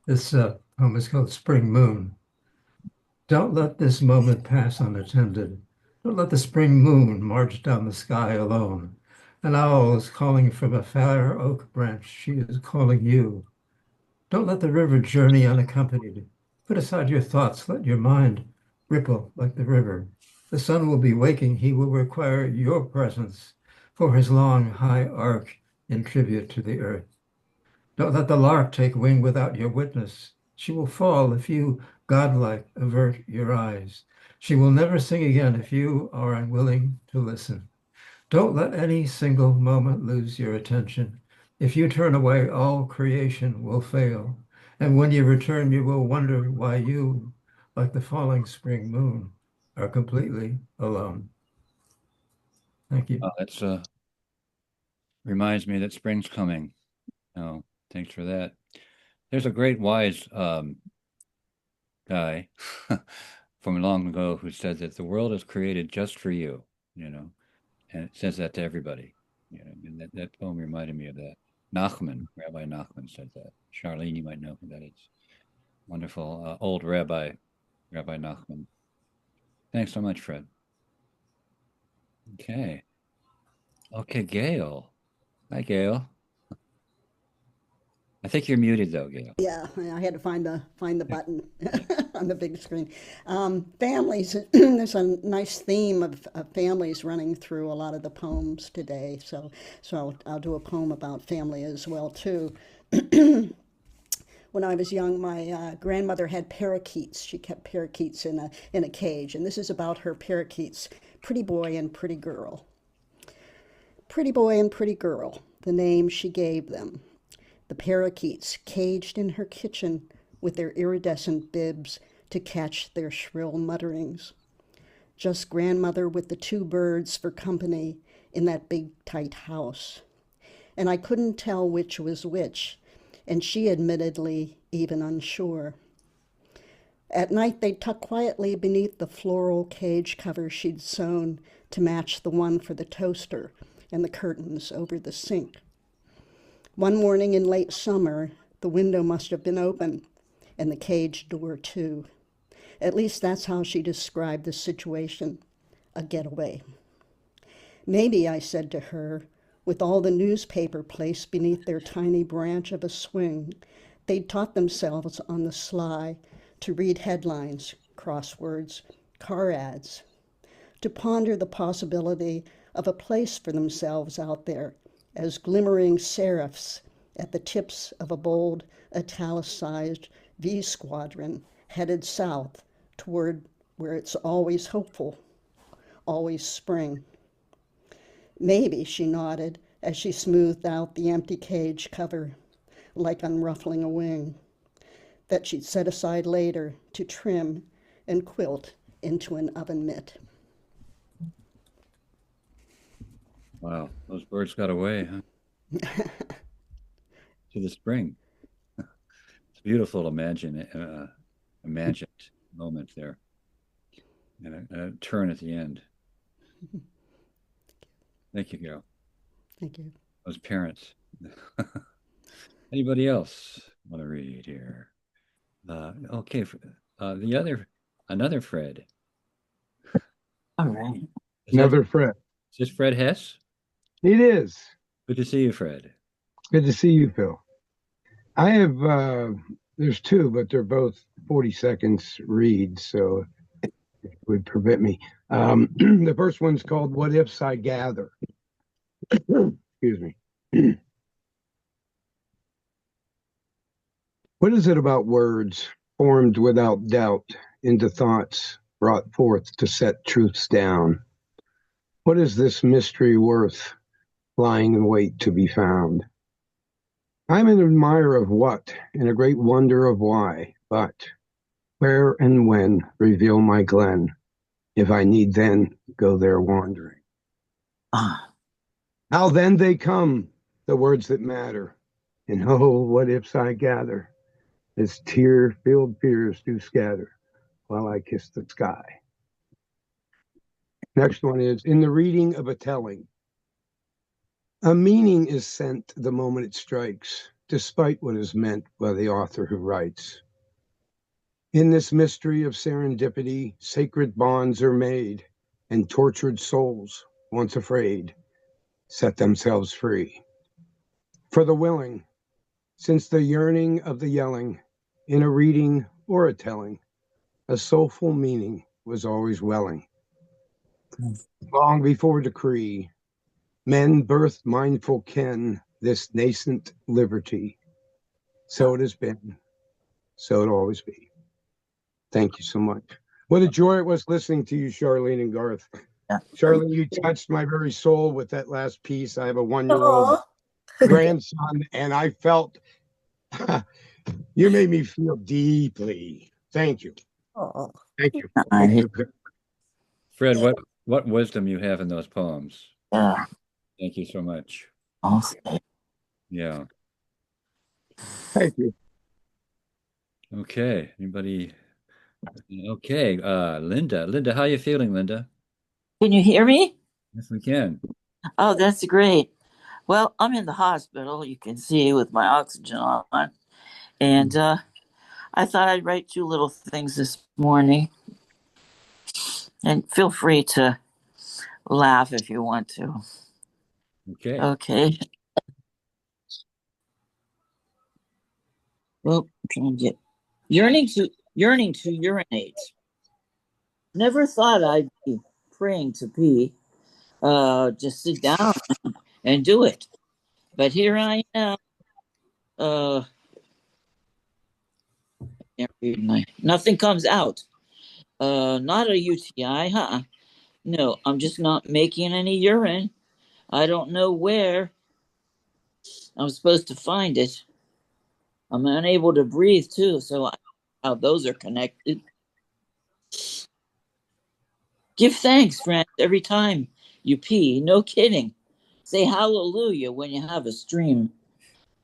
This poem is called Spring Moon. Don't let this moment pass unattended. Don't let the spring moon march down the sky alone. An owl is calling from a fair oak branch. She is calling you. Don't let the river journey unaccompanied. Put aside your thoughts, let your mind ripple like the river. The sun will be waking, he will require your presence for his long, high arc in tribute to the earth. Don't let the lark take wing without your witness. She will fall if you, godlike, avert your eyes. She will never sing again if you are unwilling to listen. Don't let any single moment lose your attention. If you turn away, all creation will fail. And when you return, you will wonder why you, like the falling spring moon, are completely alone. Thank you. That's reminds me that spring's coming. Oh, thanks for that. There's a great wise guy from long ago who said that the world is created just for you, and it says that to everybody. And that poem reminded me of that. Rabbi Nachman said that. Charlene, you might know who that is. Wonderful old Rabbi Nachman. Thanks so much, Fred. Okay, Gail. Hi, Gail. I think you're muted though, Gail. Yeah, I had to find the button on the big screen. Families, there's a nice theme of families running through a lot of the poems today. So I'll do a poem about family as well too. When I was young, my grandmother had parakeets. She kept parakeets in a cage, and this is about her parakeets, Pretty Boy and Pretty Girl. Pretty Boy and Pretty Girl, the name she gave them. The parakeets caged in her kitchen with their iridescent bibs to catch their shrill mutterings. Just grandmother with the two birds for company in that big tight house. And I couldn't tell which was which, and she admittedly even unsure. At night they'd tuck quietly beneath the floral cage cover she'd sewn to match the one for the toaster and the curtains over the sink. One morning in late summer, the window must have been open, and the cage door too. At least that's how she described the situation, a getaway. Maybe, I said to her, with all the newspaper placed beneath their tiny branch of a swing, they'd taught themselves on the sly to read headlines, crosswords, car ads, to ponder the possibility of a place for themselves out there as glimmering serifs at the tips of a bold, italicized V squadron headed south toward where it's always hopeful, always spring. Maybe, she nodded as she smoothed out the empty cage cover, like unruffling a wing, that she'd set aside later to trim and quilt into an oven mitt. Wow, those birds got away, huh? To the spring. It's beautiful to imagine, imagined moment there, and a turn at the end. Thank you, Gail. Thank you. Those parents. Anybody else want to read here? Okay, another Fred. All right. Another Fred. Is this Fred Hess? It is. Good to see you, Fred. Good to see you, Phil. I have, there's two, but they're both 40 seconds reads, so it would prevent me. The first one's called What Ifs I Gather. Excuse me. What is it about words formed without doubt into thoughts brought forth to set truths down? What is this mystery worth, lying in wait to be found? I'm an admirer of what, and a great wonder of why, but where and when reveal my glen, if I need then go there wandering. How then they come, the words that matter, and oh, what ifs I gather, as tear-filled fears do scatter, while I kiss the sky. Next one is, in the reading of a telling, a meaning is sent the moment it strikes, despite what is meant by the author who writes. In this mystery of serendipity, sacred bonds are made, and tortured souls, once afraid, set themselves free. For the willing, since the yearning of the yelling, in a reading or a telling, a soulful meaning was always welling. Long before decree, men birthed mindful ken this nascent liberty. So it has been, so it'll always be. Thank you so much. What a joy it was listening to you, Charlene and Garth. Yeah. Charlene, you touched my very soul with that last piece. I have a 1-year-old grandson, and I felt you made me feel deeply. Thank you. Aw. Thank you. Fred, what wisdom you have in those poems. Yeah. Thank you so much. Also. Yeah. Thank you. Okay. Anybody? Okay. Linda, how you feeling, Linda? Can you hear me? Yes, we can. Oh, that's great. Well, I'm in the hospital, you can see, with my oxygen on. And I thought I'd write 2 little things this morning. And feel free to laugh if you want to. Okay. Okay. Well, I'm trying to get yearning to urinate. Never thought I'd be praying to pee. Just sit down and do it. But here I am. Can't read nothing comes out. Not a UTI, huh? No, I'm just not making any urine. I don't know where I'm supposed to find it. I'm unable to breathe too, so how those are connected. Give thanks, friends, every time you pee. No kidding. Say hallelujah when you have a stream.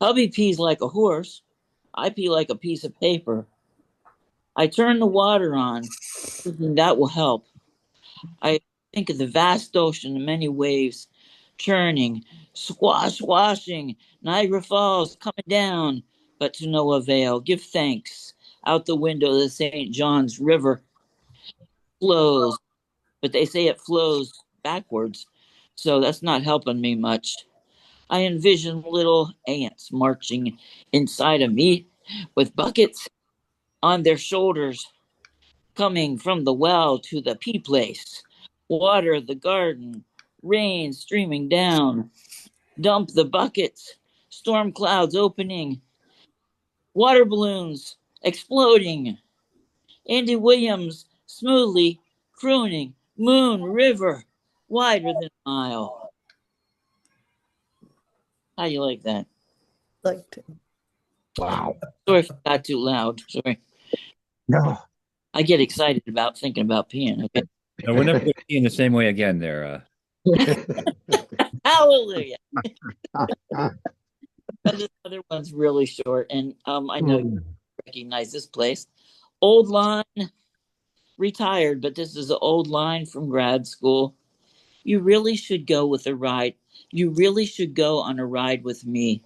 Hubby pees like a horse. I pee like a piece of paper. I turn the water on, thinking that will help. I think of the vast ocean and many waves churning, swash, washing, Niagara Falls coming down, but to no avail. Give thanks. Out the window, the St. John's River flows, but they say it flows backwards, so that's not helping me much. I envision little ants marching inside of me with buckets on their shoulders, coming from the well to the pea place, water the garden, rain streaming down, dump the buckets, storm clouds opening, water balloons exploding, Andy Williams smoothly crooning, moon, river, wider than a mile. How do you like that? Liked it. Wow. Sorry if I got too loud. Sorry. No. I get excited about thinking about peeing. Okay. No, we're never going to see in the same way again there. Hallelujah. But this other one's really short, and I know you recognize this place. Old line, retired, but this is an old line from grad school. You really should go with a ride. You really should go on a ride with me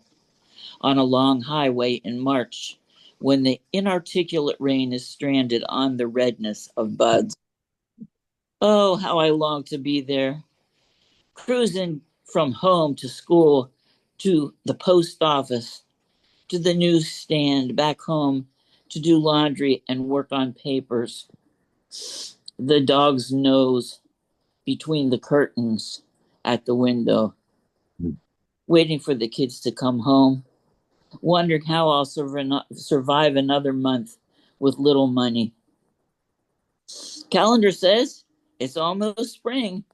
on a long highway in March when the inarticulate rain is stranded on the redness of buds. Oh, how I long to be there, cruising from home to school, to the post office, to the newsstand, back home to do laundry and work on papers. The dog's nose between the curtains at the window, waiting for the kids to come home, wondering how I'll survive another month with little money. Calendar says it's almost spring,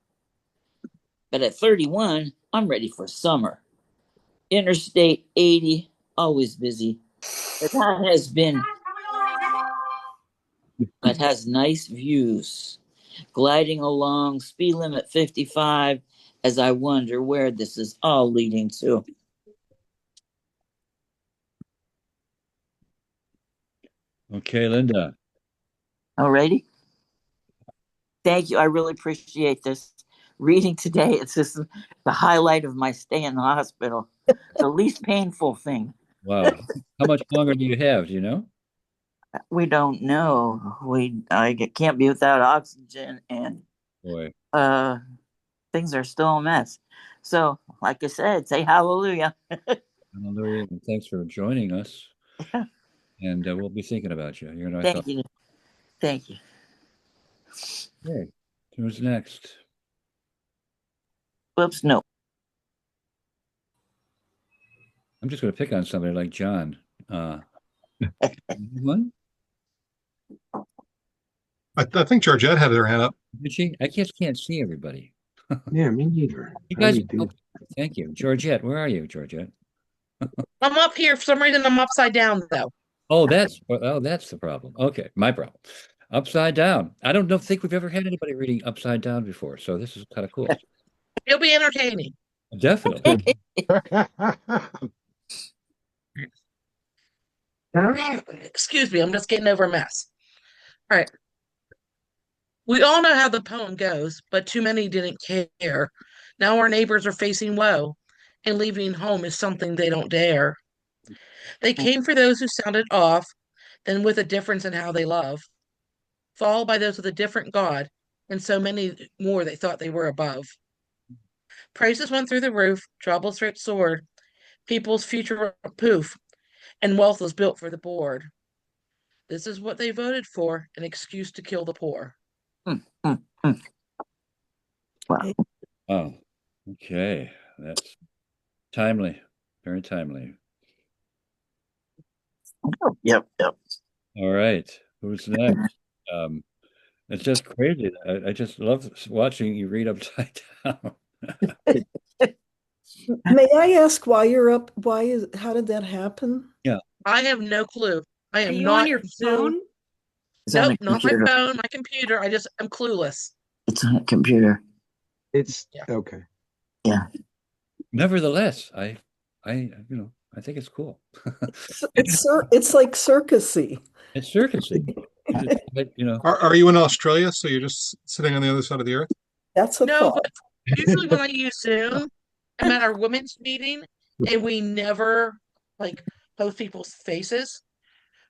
but at 31, I'm ready for summer. Interstate 80, always busy. But that has nice views. Gliding along, speed limit 55, as I wonder where this is all leading to. Okay, Linda. Alrighty. Thank you. I really appreciate this reading today. It's just the highlight of my stay in the hospital. The least painful thing. Wow. How much longer do you have? Do you know? We don't know. I can't be without oxygen, and Boy. things are still a mess. So, like I said, say hallelujah. Hallelujah. And thanks for joining us. and we'll be thinking about you. You're in our Thank thoughts. you. Thank you. Okay, who's next? Whoops, no. I'm just going to pick on somebody like John. One? I think Georgette had her hand up. Did she? I just can't see everybody. Yeah, me neither. You How guys, you do? thank you. Georgette, where are you, Georgette? I'm up here. For some reason, I'm upside down, though. Oh, that's the problem. Okay, my problem. Upside down. I don't think we've ever had anybody reading upside down before, so this is kind of cool. It'll be entertaining. Definitely. Excuse me, I'm just getting over a mess. All right. We all know how the poem goes, but too many didn't care. Now our neighbors are facing woe, and leaving home is something they don't dare. They came for those who sounded off, then with a difference in how they love, followed by those with a different God, and so many more they thought they were above. Prices went through the roof, troubles rate soared, people's future poof, and wealth was built for the board. This is what they voted for, an excuse to kill the poor. Wow. Oh, okay. That's timely. Very timely. Yep. All right. Who's next? It's just crazy. I just love watching you read upside down. May I ask why you're up? How did that happen? Yeah. I have no clue. I am Are you not on your phone? It's on Nope, a not my computer. phone, my computer. I'm clueless. It's on a computer. It's Yeah. okay. Yeah. Nevertheless, I think it's cool. It's like circusy. It's circusy. Are you in Australia? So you're just sitting on the other side of the earth? That's a No, thought. but usually when I use Zoom, I'm at our women's meeting and we never post people's faces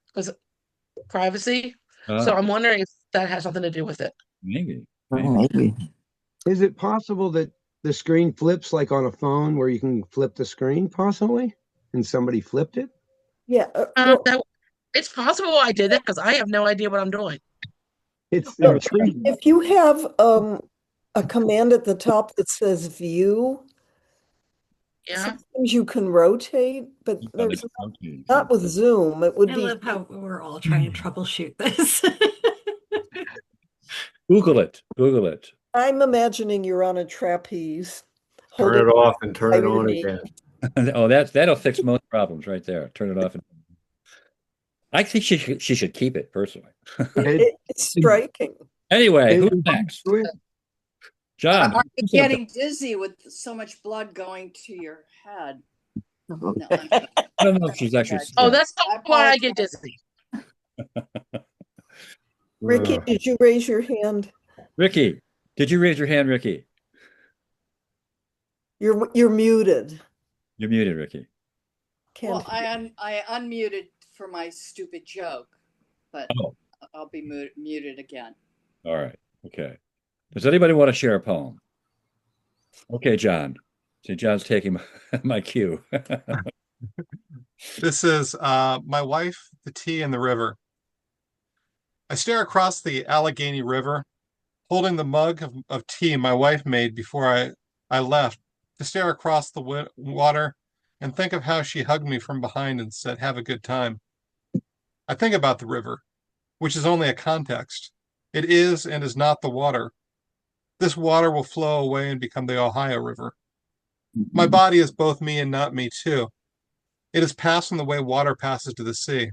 because privacy. So I'm wondering if that has something to do with it. Maybe. Is it possible that the screen flips like on a phone where you can flip the screen possibly? And somebody flipped it? Yeah. It's possible I did that because I have no idea what I'm doing. It's if you have a command at the top that says view, sometimes you can rotate, but there's not with Zoom. It would I be. love how we're all trying to troubleshoot this. Google it. I'm imagining you're on a trapeze. Turn it off and turn it on again. Oh, that'll fix most problems right there. Turn it off. I think she should keep it personally. It's striking. Anyway, who's next? John. Are you getting dizzy with so much blood going to your head? No, I don't know if she's actually. Oh, that's not why I get dizzy. Ricky, did you raise your hand? Ricky, did you raise your hand, Ricky? You're muted. You're muted, Ricky. Well, I unmuted for my stupid joke, but I'll be muted again. All right. Okay. Does anybody want to share a poem? Okay, John. See, John's taking my cue. This is My Wife, the Tea, and the River. I stare across the Allegheny River, holding the mug of tea my wife made before I left, to stare across the water and think of how she hugged me from behind and said, "Have a good time." I think about the river, which is only a context. It is and is not the water. This water will flow away and become the Ohio River. My body is both me and not me, too. It is passing the way water passes to the sea.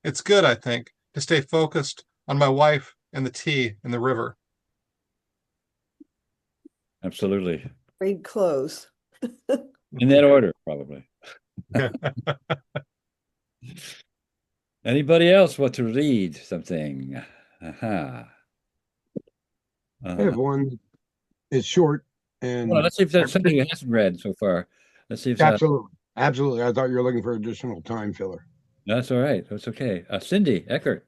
It's good, I think, to stay focused on my wife and the tea and the river. Absolutely. Read close. In that order, probably. Anybody else want to read something? I have one. It's short and well, let's see if there's something you hasn't read so far. Let's see if absolutely. I thought you were looking for additional time filler. That's all right. That's okay. Cindy Eckert.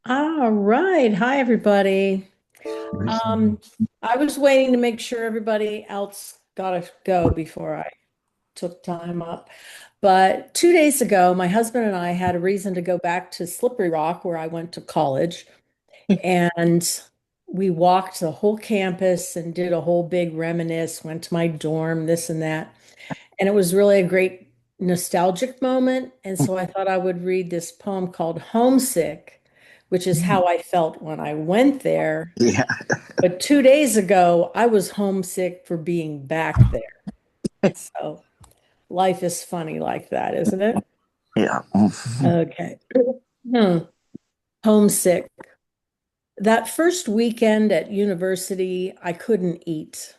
All right. Hi, everybody. I was waiting to make sure everybody else got to go before I took time up. But 2 days ago, my husband and I had a reason to go back to Slippery Rock, where I went to college. And we walked the whole campus and did a whole big reminisce, went to my dorm, this and that. And it was really a great nostalgic moment. And so I thought I would read this poem called Homesick, which is how I felt when I went there. Yeah. But 2 days ago, I was homesick for being back there. So life is funny like that, isn't it? Yeah. Okay. Homesick. That first weekend at university, I couldn't eat.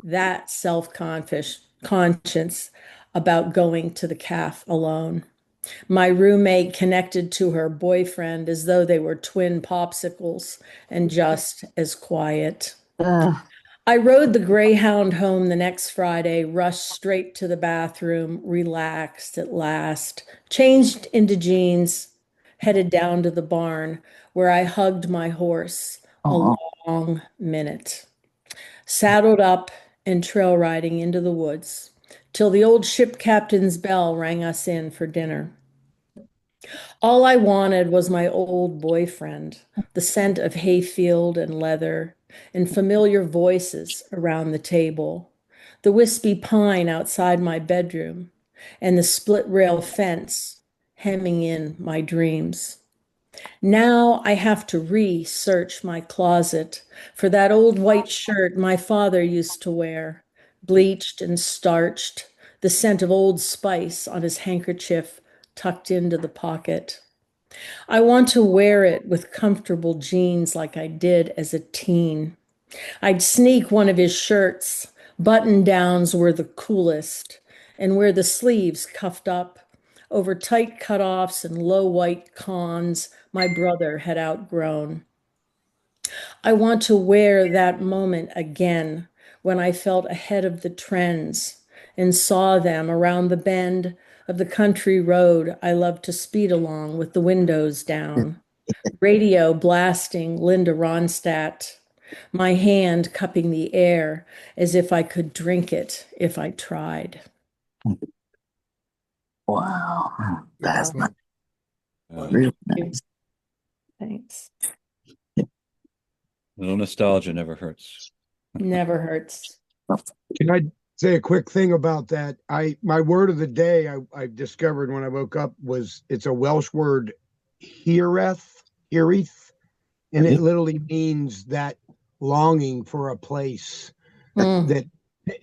That self-conscience about going to the caf alone. My roommate connected to her boyfriend as though they were twin popsicles and just as quiet. I rode the Greyhound home the next Friday, rushed straight to the bathroom, relaxed at last, changed into jeans, headed down to the barn where I hugged my horse a long minute. Saddled up and trail riding into the woods till the old ship captain's bell rang us in for dinner. All I wanted was my old boyfriend, the scent of hayfield and leather, and familiar voices around the table, the wispy pine outside my bedroom, and the split rail fence hemming in my dreams. Now I have to research my closet for that old white shirt my father used to wear, bleached and starched, the scent of Old Spice on his handkerchief tucked into the pocket. I want to wear it with comfortable jeans like I did as a teen. I'd sneak one of his shirts. Button downs were the coolest, and wear the sleeves cuffed up over tight cutoffs and low white cons my brother had outgrown. I want to wear that moment again when I felt ahead of the trends and saw them around the bend of the country road I loved to speed along with the windows down, radio blasting Linda Ronstadt, my hand cupping the air as if I could drink it if I tried. Wow. That's Wow. really nice. Thanks. A little nostalgia never hurts. Never hurts. Can I say a quick thing about that? My word of the day I discovered when I woke up was it's a Welsh word, hireth, and it literally means that longing for a place that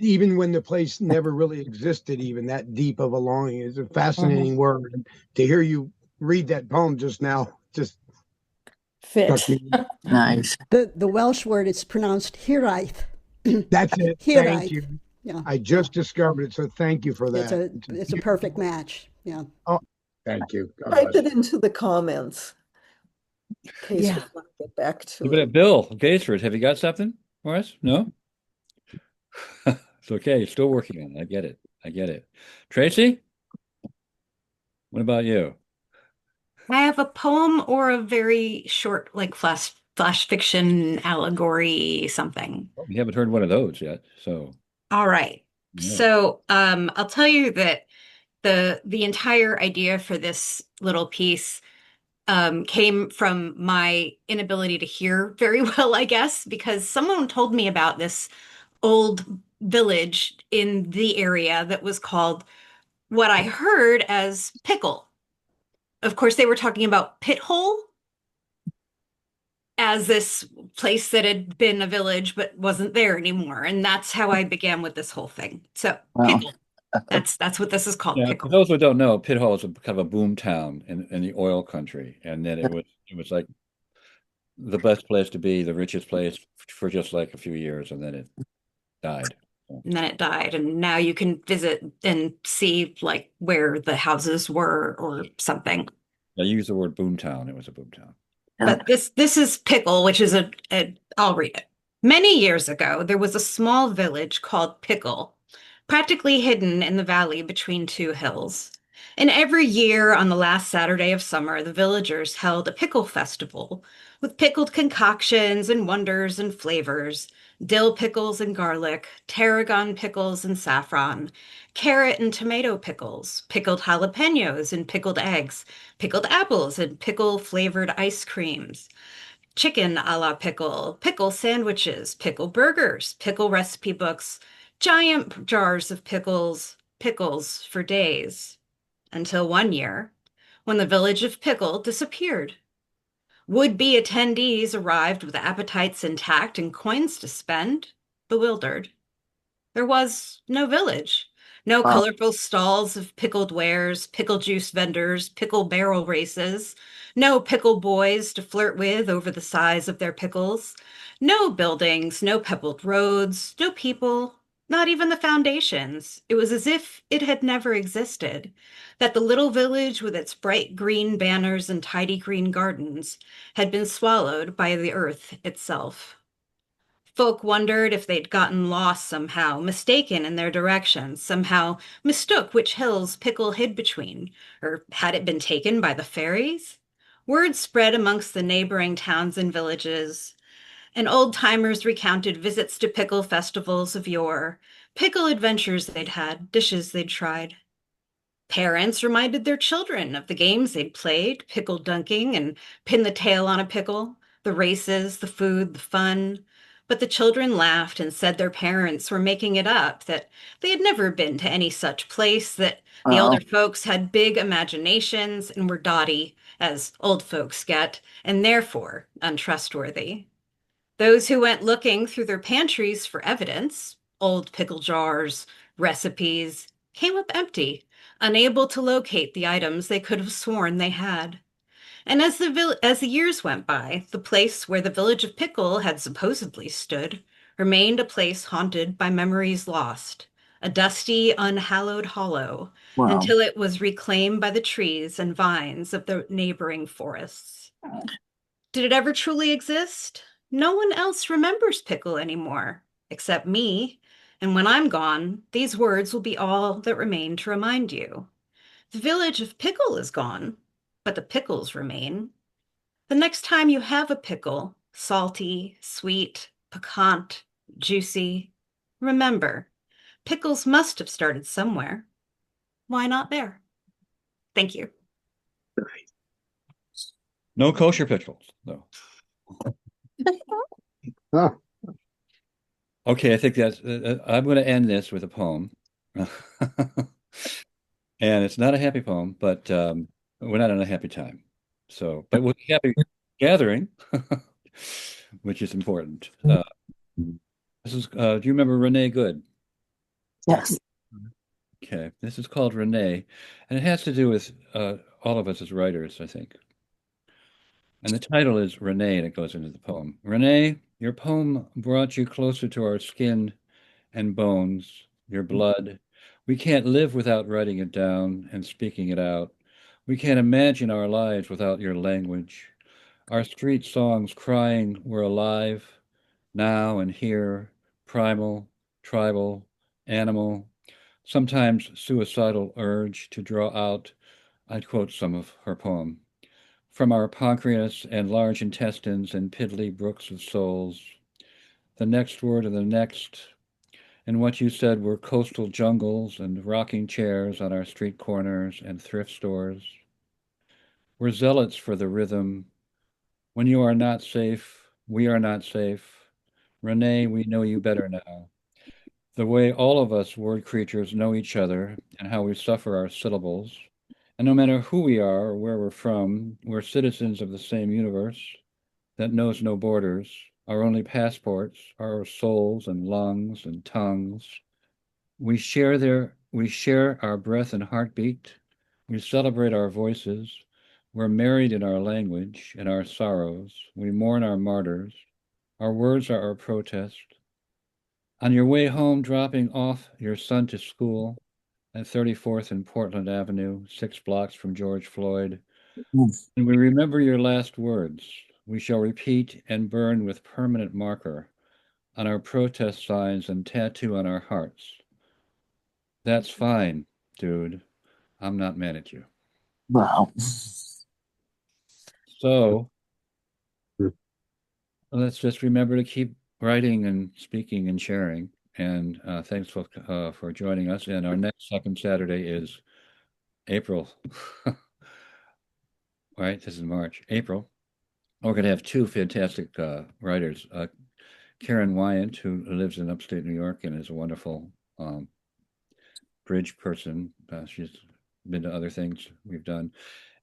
even when the place never really existed, even that deep of a longing is a fascinating word. And to hear you read that poem just now, just fit. Nice. The Welsh word is pronounced hiraeth. That's it. Thank you. Yeah. I just discovered it, so thank you for that. It's a perfect match. Yeah. Oh, thank you. God Type bless. it into the comments. In case we want to get back to it. Bill Gaisford, have you got something for us? No? It's okay. Still working on it. I get it. I get it. Tracy? What about you? I have a poem or a very short, like flash fiction allegory something. We haven't heard one of those yet, so. All right. Yeah. So I'll tell you that the entire idea for this little piece came from my inability to hear very well, I guess, because someone told me about this old village in the area that was called what I heard as Pickle. Of course, they were talking about Pit Hole as this place that had been a village but wasn't there anymore. And that's how I began with this whole thing. So Pickle. That's what this is called. Yeah, Pickle. for those who don't know, Pit Hole is kind of a boom town in the oil country. And then it was like the best place to be, the richest place for just like a few years, and then it died. And then it died, and now you can visit and see like where the houses were or something. I used the word boomtown. It was a boomtown. But this is Pickle, which is I'll read it. Many years ago, there was a small village called Pickle, practically hidden in the valley between two hills. And every year on the last Saturday of summer, the villagers held a pickle festival with pickled concoctions and wonders and flavors, dill pickles and garlic, tarragon pickles and saffron, carrot and tomato pickles, pickled jalapenos and pickled eggs, pickled apples and pickle-flavored ice creams, chicken a la pickle, pickle sandwiches, pickle burgers, pickle recipe books, giant jars of pickles, pickles for days. Until one year, when the village of Pickle disappeared. Would-be attendees arrived with appetites intact and coins to spend, bewildered. There was no village, no colorful stalls of pickled wares, pickle juice vendors, pickle barrel races, no pickle boys to flirt with over the size of their pickles, no buildings, no pebbled roads, no people, not even the foundations. It was as if it had never existed, that the little village with its bright green banners and tidy green gardens had been swallowed by the earth itself. Folk wondered if they'd gotten lost somehow, mistaken in their directions, somehow mistook which hills Pickle hid between, or had it been taken by the fairies? Word spread amongst the neighboring towns and villages, and old-timers recounted visits to Pickle festivals of yore, Pickle adventures they'd had, dishes they'd tried. Parents reminded their children of the games they'd played, pickle dunking and pin the tail on a pickle, the races, the food, the fun. But the children laughed and said their parents were making it up, that they had never been to any such place, that the elder folks had big imaginations and were dotty, as old folks get, and therefore untrustworthy. Those who went looking through their pantries for evidence, old pickle jars, recipes, came up empty, unable to locate the items they could have sworn they had. And as the years went by, the place where the village of Pickle had supposedly stood remained a place haunted by memories lost, a dusty, unhallowed hollow, until it was reclaimed by the trees and vines of the neighboring forests. Did it ever truly exist? No one else remembers Pickle anymore, except me. And when I'm gone, these words will be all that remain to remind you. The village of Pickle is gone, but the pickles remain. The next time you have a pickle, salty, sweet, piquant, juicy, remember, pickles must have started somewhere. Why not there? Thank you. No kosher pickles, though. Okay, I think that's. I'm going to end this with a poem, and it's not a happy poem, but we're not in a happy time. So, but we're happy gathering, which is important. This is. Do you remember Renee Good? Yes. Okay, this is called Renee, and it has to do with all of us as writers, I think. And the title is Renee, and it goes into the poem. Renee, your poem brought you closer to our skin and bones, your blood. We can't live without writing it down and speaking it out. We can't imagine our lives without your language. Our street songs crying we're alive, now and here, primal, tribal, animal, sometimes suicidal urge to draw out, I'd quote some of her poem, from our pancreas and large intestines and piddly brooks of souls. The next word and the next, and what you said were coastal jungles and rocking chairs on our street corners and thrift stores. We're zealots for the rhythm. When you are not safe, we are not safe. Renee, we know you better now. The way all of us word creatures know each other and how we suffer our syllables. And no matter who we are or where we're from, we're citizens of the same universe that knows no borders. Our only passports are our souls and lungs and tongues. We share our breath and heartbeat. We celebrate our voices. We're married in our language, in our sorrows. We mourn our martyrs. Our words are our protest. On your way home, dropping off your son to school at 34th and Portland Avenue, 6 blocks from George Floyd, and we remember your last words. We shall repeat and burn with permanent marker on our protest signs and tattoo on our hearts. That's fine, dude. I'm not mad at you. Wow. So let's just remember to keep writing and speaking and sharing. And thanks for joining us. And our next second Saturday is April. Right, this is March, April. We're going to have two fantastic writers. Karen Wyant, who lives in upstate New York and is a wonderful bridge person. She's been to other things we've done.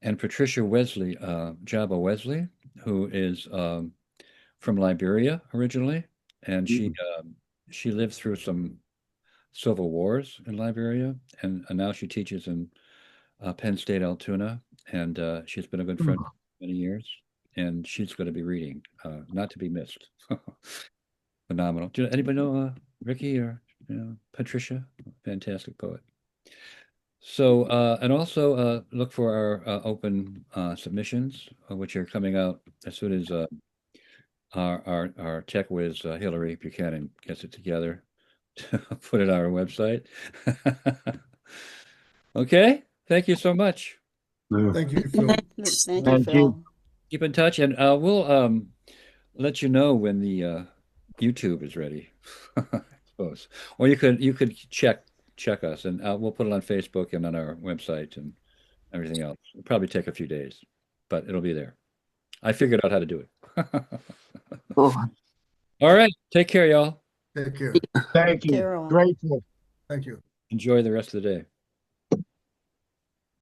And Patricia Wesley, Jabba Wesley, who is from Liberia originally. And she lived through some civil wars in Liberia. And now she teaches in Penn State Altoona. And she's been a good friend for many years. And she's going to be reading, not to be missed. Phenomenal. Do anybody know Ricky or Patricia? Fantastic poet. So, and also look for our open submissions, which are coming out as soon as our tech whiz Hillary Buchanan gets it together to put it on our website. Okay, thank you so much. Thank you, Phil. Thank you, Phil. Keep in touch, and we'll let you know when the YouTube is ready, I suppose. Or you could check us, and we'll put it on Facebook and on our website and everything else. It'll probably take a few days, but it'll be there. I figured out how to do it. All right, take care, y'all. Take care. Thank you. Carol. Grateful. Thank you. Enjoy the rest of the day.